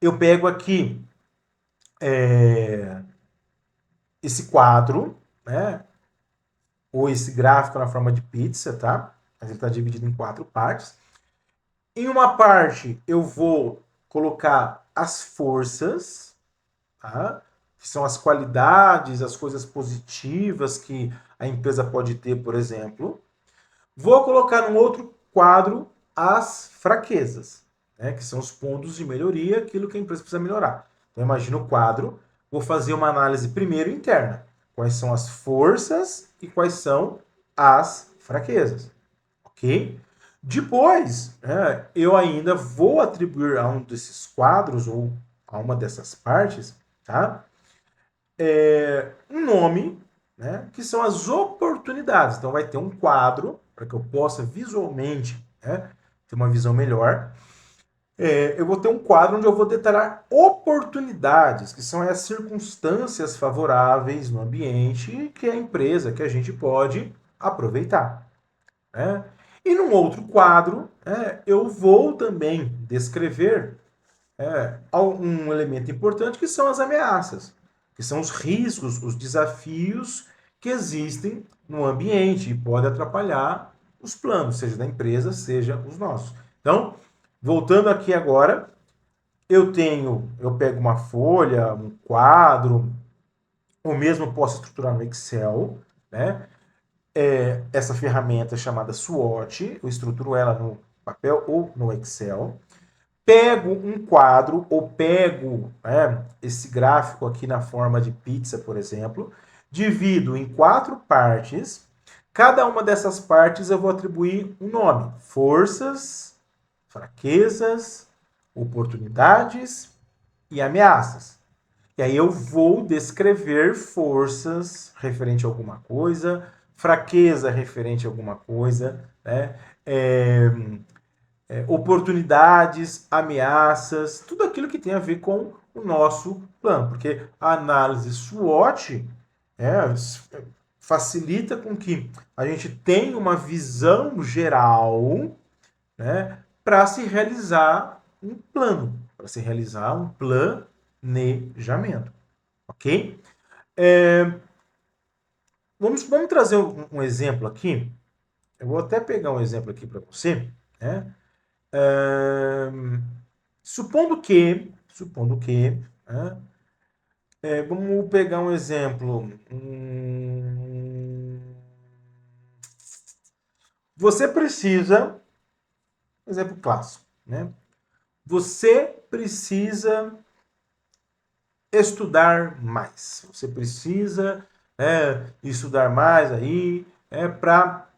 Eu pego aqui esse quadro, né? Ou esse gráfico na forma de pizza, tá? Mas ele está dividido em 4 partes. Em uma parte, eu vou colocar as forças, tá? Que são as qualidades, as coisas positivas que a empresa pode ter, por exemplo. Vou colocar num outro quadro as fraquezas, né, que são os pontos de melhoria, aquilo que a empresa precisa melhorar. Então, imagina o quadro, vou fazer uma análise primeiro interna. Quais são as forças e quais são as fraquezas, ok? Depois, eu ainda vou atribuir a um desses quadros ou a uma dessas partes, tá? Um nome, né, que são as oportunidades. Então vai ter um quadro para que eu possa visualmente, né, ter uma visão melhor. Eu vou ter um quadro onde eu vou detalhar oportunidades, que são as circunstâncias favoráveis no ambiente que a empresa, que a gente pode aproveitar, né? E num outro quadro, eu vou também descrever um elemento importante que são as ameaças, que são os riscos, os desafios que existem no ambiente e podem atrapalhar os planos, seja da empresa, seja os nossos. Então, voltando aqui agora, eu pego uma folha, um quadro, ou mesmo posso estruturar no Excel, né? Essa ferramenta chamada SWOT, eu estruturo ela no papel ou no Excel. Pego um quadro ou pego esse gráfico aqui na forma de pizza, por exemplo, divido em 4 partes. Cada uma dessas partes eu vou atribuir um nome: forças, fraquezas, oportunidades e ameaças. E aí eu vou descrever forças referente a alguma coisa, fraqueza referente a alguma coisa, né? Oportunidades, ameaças, tudo aquilo que tem a ver com o nosso plano, porque a análise SWOT facilita com que a gente tenha uma visão geral, né, para se realizar um plano, para se realizar um planejamento, ok? Vamos trazer um exemplo aqui. Eu vou até pegar um exemplo aqui para você, né? Supondo que, né, vamos pegar um exemplo. Você precisa, exemplo clássico, né? Você precisa estudar mais. Você precisa estudar mais aí para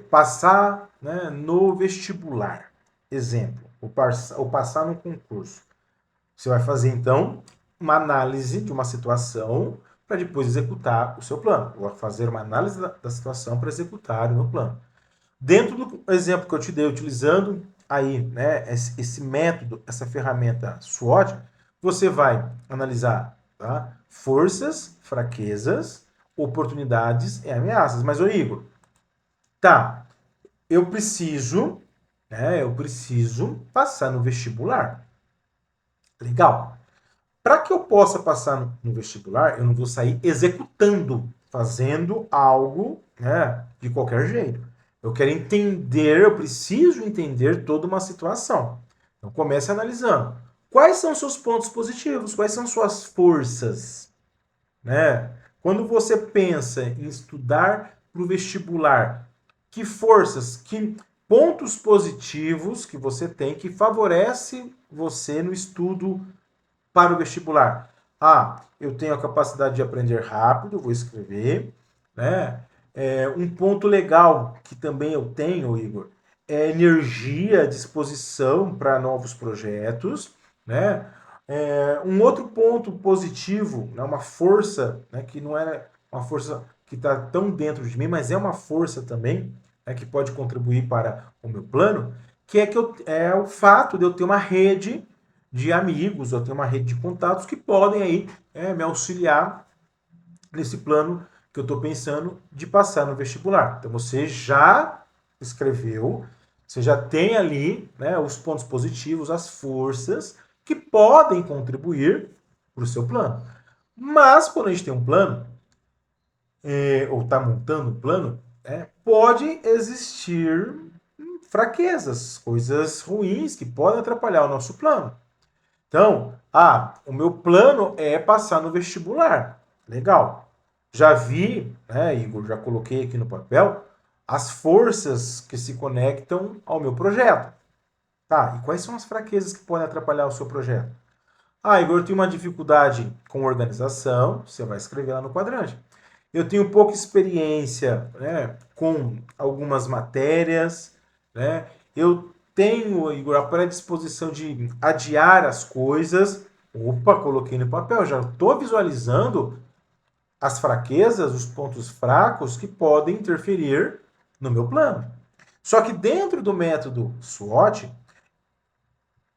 passar, né, no vestibular. Exemplo, ou passar no concurso. Você vai fazer, então, uma análise de uma situação para depois executar o seu plano. Vou fazer uma análise da situação para executar o meu plano. Dentro do exemplo que eu te dei, utilizando aí, né, esse método, essa ferramenta SWOT, você vai analisar, tá, forças, fraquezas, oportunidades e ameaças. Mas, ô Igor, tá, eu preciso passar no vestibular. Legal. Para que eu possa passar no vestibular, eu não vou sair executando, fazendo algo, né, de qualquer jeito. Eu quero entender, eu preciso entender toda uma situação. Então comece analisando. Quais são seus pontos positivos? Quais são suas forças? Né? Quando você pensa em estudar para o vestibular, que forças, que pontos positivos que você tem que favorece você no estudo para o vestibular? Ah, eu tenho a capacidade de aprender rápido, vou escrever, né? Um ponto legal que também eu tenho, Igor, é energia, disposição para novos projetos, né? Um outro ponto positivo, né, uma força, né, que não é uma força que está tão dentro de mim, mas é uma força também, né, que pode contribuir para o meu plano, que é o fato de eu ter uma rede de amigos, eu tenho uma rede de contatos que podem aí me auxiliar nesse plano que eu estou pensando de passar no vestibular. Então você já escreveu, você já tem ali, né, os pontos positivos, as forças que podem contribuir para o seu plano. Mas quando a gente tem um plano, ou está montando um plano, pode existir fraquezas, coisas ruins que podem atrapalhar o nosso plano. Então, o meu plano é passar no vestibular. Legal. Já vi, né, Igor, já coloquei aqui no papel as forças que se conectam ao meu projeto. Tá, e quais são as fraquezas que podem atrapalhar o seu projeto? Igor, eu tenho uma dificuldade com organização, você vai escrever lá no quadrante. Eu tenho pouca experiência, né, com algumas matérias, né? Eu tenho, Igor, a predisposição de adiar as coisas. Opa, coloquei no papel, já estou visualizando as fraquezas, os pontos fracos que podem interferir no meu plano. Só que dentro do método SWOT,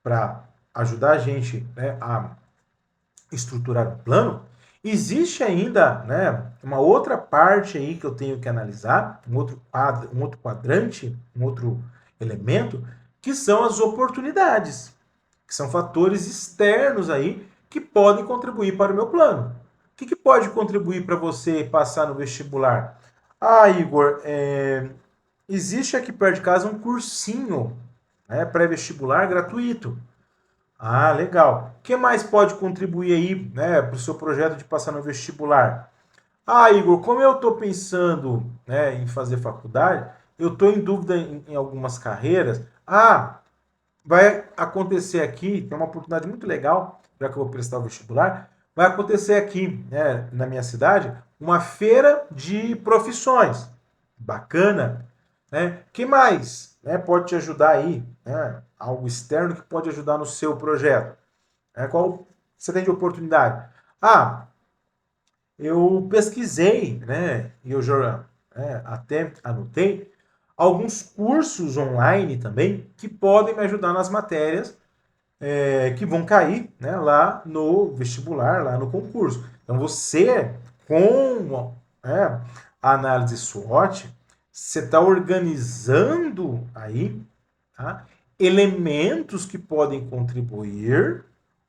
para ajudar a gente, né, a estruturar o plano, existe ainda, né, uma outra parte aí que eu tenho que analisar, um outro quadrante, um outro elemento, que são as oportunidades, que são fatores externos aí que podem contribuir para o meu plano. O que pode contribuir para você passar no vestibular? Igor, existe aqui perto de casa um cursinho, né, pré-vestibular gratuito. Legal. O que mais pode contribuir aí, né, para o seu projeto de passar no vestibular? Igor, como eu estou pensando, né, em fazer faculdade, eu estou em dúvida em algumas carreiras. Vai acontecer aqui, tem uma oportunidade muito legal, já que eu vou prestar o vestibular, vai acontecer aqui, né, na minha cidade, uma feira de profissões. Bacana, né? Que mais, né, pode te ajudar aí, né? Algo externo que pode ajudar no seu projeto. Qual você tem de oportunidade? Eu pesquisei, né? E eu já até anotei alguns cursos online também que podem me ajudar nas matérias que vão cair, né, lá no vestibular, lá no concurso. Então você, com a análise SWOT, você está organizando aí, tá, elementos que podem contribuir,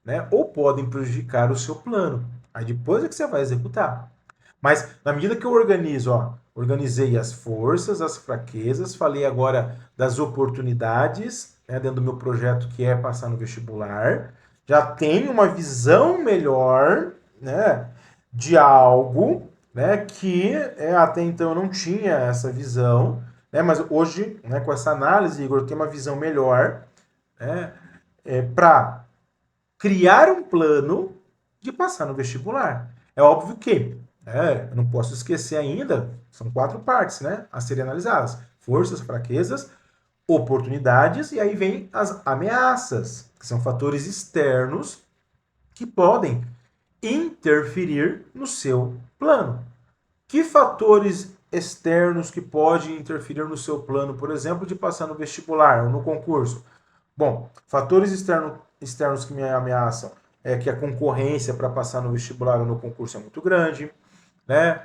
né, ou podem prejudicar o seu plano. Aí depois é que você vai executar. Mas na medida que eu organizo, organizei as forças, as fraquezas, falei agora das oportunidades, né, dentro do meu projeto que é passar no vestibular, já tenho uma visão melhor, né, de algo, né, que até então eu não tinha essa visão, né, mas hoje, né, com essa análise, Igor, eu tenho uma visão melhor, né, para criar um plano de passar no vestibular. É óbvio que eu não posso esquecer ainda, são 4 partes, né, a serem analisadas. forças, fraquezas, oportunidades, e aí vem as ameaças, que são fatores externos que podem interferir no seu plano. Que fatores externos que podem interferir no seu plano, por exemplo, de passar no vestibular ou no concurso? Bom, fatores externos que me ameaçam é que a concorrência para passar no vestibular ou no concurso é muito grande, né?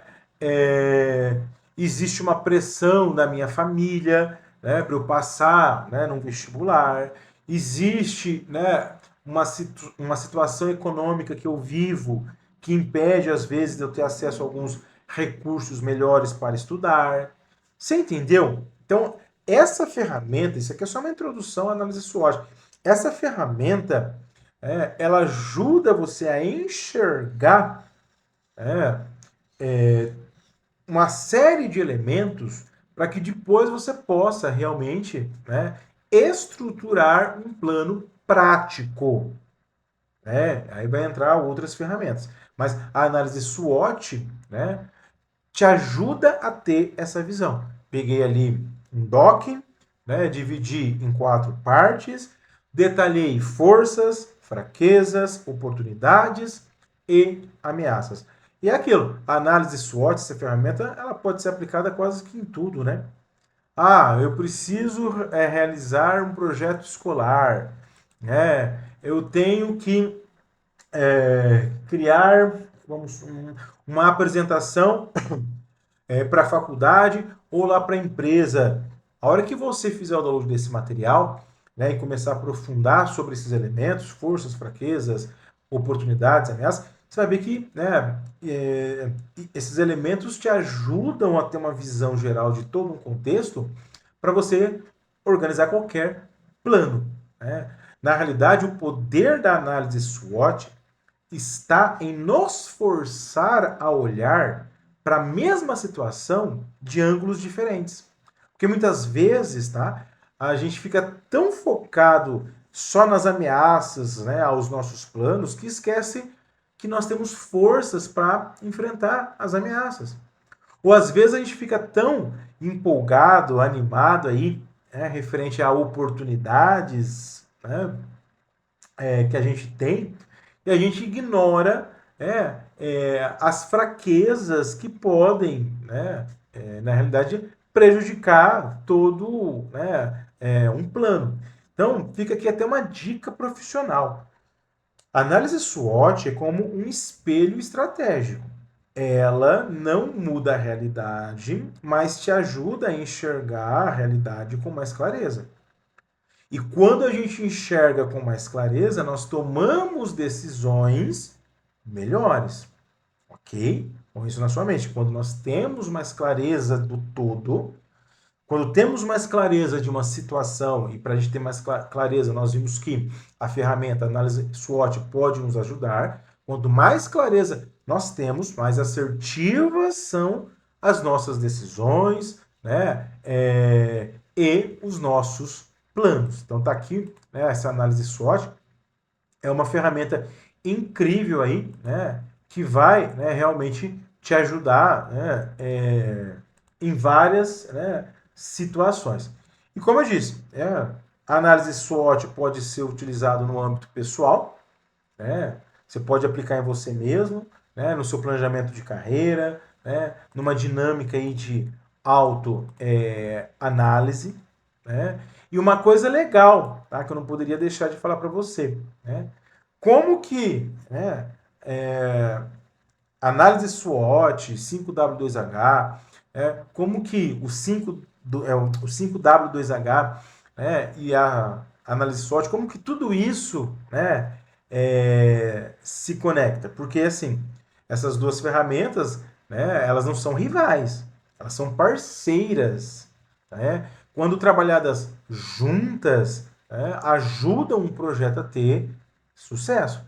Existe uma pressão da minha família, né, para eu passar, né, num vestibular. Existe, né, uma situação econômica que eu vivo que impede, às vezes, de eu ter acesso a alguns recursos melhores para estudar. Você entendeu? Então, essa ferramenta, isso aqui é só uma introdução à análise SWOT. Essa ferramenta, ela ajuda você a enxergar é, uma série de elementos para que depois você possa realmente, né, estruturar um plano prático. Né? Aí vai entrar outras ferramentas. Mas a análise SWOT, né, te ajuda a ter essa visão. Peguei ali um doc, né, dividi em 4 partes, detalhei forças, fraquezas, oportunidades e ameaças. E é aquilo, a análise SWOT, essa ferramenta, ela pode ser aplicada quase que em tudo, né? Ah, eu preciso realizar um projeto escolar, né? Eu tenho que criar uma apresentação para a faculdade ou lá para a empresa. A hora que você fizer o download desse material, né, e começar a aprofundar sobre esses elementos, forças, fraquezas, oportunidades, ameaças, você vai ver que, né, esses elementos te ajudam a ter uma visão geral de todo um contexto para você organizar qualquer plano. Né? Na realidade, o poder da análise SWOT está em nos forçar a olhar para a mesma situação de ângulos diferentes. Porque muitas vezes, tá, a gente fica tão focado só nas ameaças, né, aos nossos planos, que esquece que nós temos forças para enfrentar as ameaças. Ou às vezes a gente fica tão empolgado, animado aí, referente a oportunidades, né, que a gente tem, e a gente ignora as fraquezas que podem, né, na realidade, prejudicar todo, né, um plano. Então, fica aqui até uma dica profissional. A análise SWOT é como um espelho estratégico. Ela não muda a realidade, mas te ajuda a enxergar a realidade com mais clareza. E quando a gente enxerga com mais clareza, nós tomamos decisões melhores, ok? Com isso na sua mente. Quando nós temos mais clareza do todo, quando temos mais clareza de uma situação, e para a gente ter mais clareza, nós vimos que a ferramenta a análise SWOT pode nos ajudar. Quanto mais clareza nós temos, mais assertivas são as nossas decisões, né? E os nossos planos. Então tá aqui, né, essa análise SWOT é uma ferramenta incrível aí, né, que vai, né, realmente te ajudar, né, em várias, né, situações. E como eu disse, a análise SWOT pode ser utilizada no âmbito pessoal, né, você pode aplicar em você mesmo, né, no seu planejamento de carreira, né, numa dinâmica aí de autoanálise, né? E uma coisa legal, tá, que eu não poderia deixar de falar para você, né? Como que, né, análise SWOT, 5W2H, como que o 5W2H, né, e a análise SWOT, como que tudo isso, né, se conecta? Porque, assim, essas duas ferramentas, né, elas não são rivais, elas são parceiras, né? Quando trabalhadas juntas, né, ajudam um projeto a ter sucesso.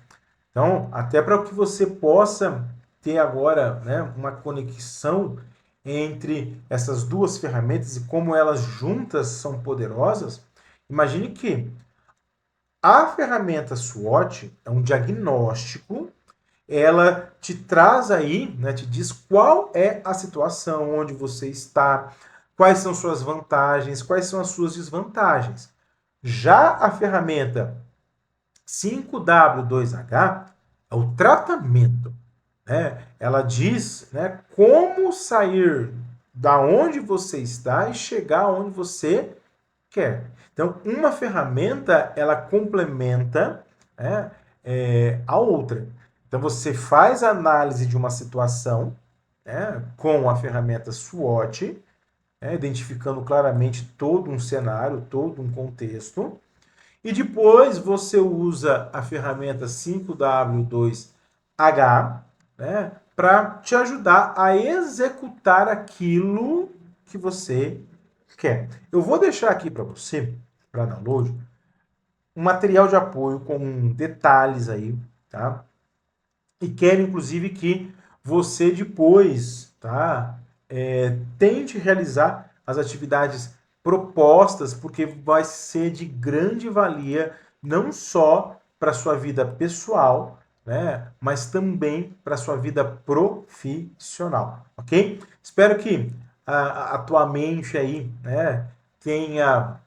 Então, até para que você possa ter agora, né, uma conexão entre essas duas ferramentas e como elas juntas são poderosas, imagine que a ferramenta SWOT é um diagnóstico, ela te traz aí, né, te diz qual é a situação onde você está, quais são suas vantagens, quais são as suas desvantagens. Já a ferramenta 5W2H é o tratamento, né? Ela diz, né, como sair da onde você está e chegar onde você quer. Então, uma ferramenta ela complementa, né, a outra. Então, você faz a análise de uma situação, né, com a ferramenta SWOT, identificando claramente todo um cenário, todo um contexto. E depois você usa a ferramenta 5W2H, né, para te ajudar a executar aquilo que você quer. Eu vou deixar aqui para você, para download, um material de apoio com detalhes aí, tá? E quero inclusive que você depois, tá, tente realizar as atividades propostas, porque vai ser de grande valia não só para sua vida pessoal, né, mas também para sua vida profissional, ok? Espero que a tua mente aí, né, tenha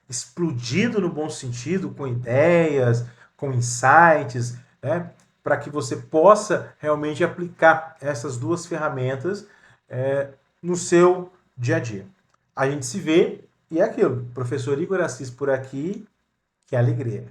explodido no bom sentido, com ideias, com insights, né, para que você possa realmente aplicar essas duas ferramentas no seu dia a dia. A gente se vê e é aquilo. Professor Igor Assis por aqui, que alegria.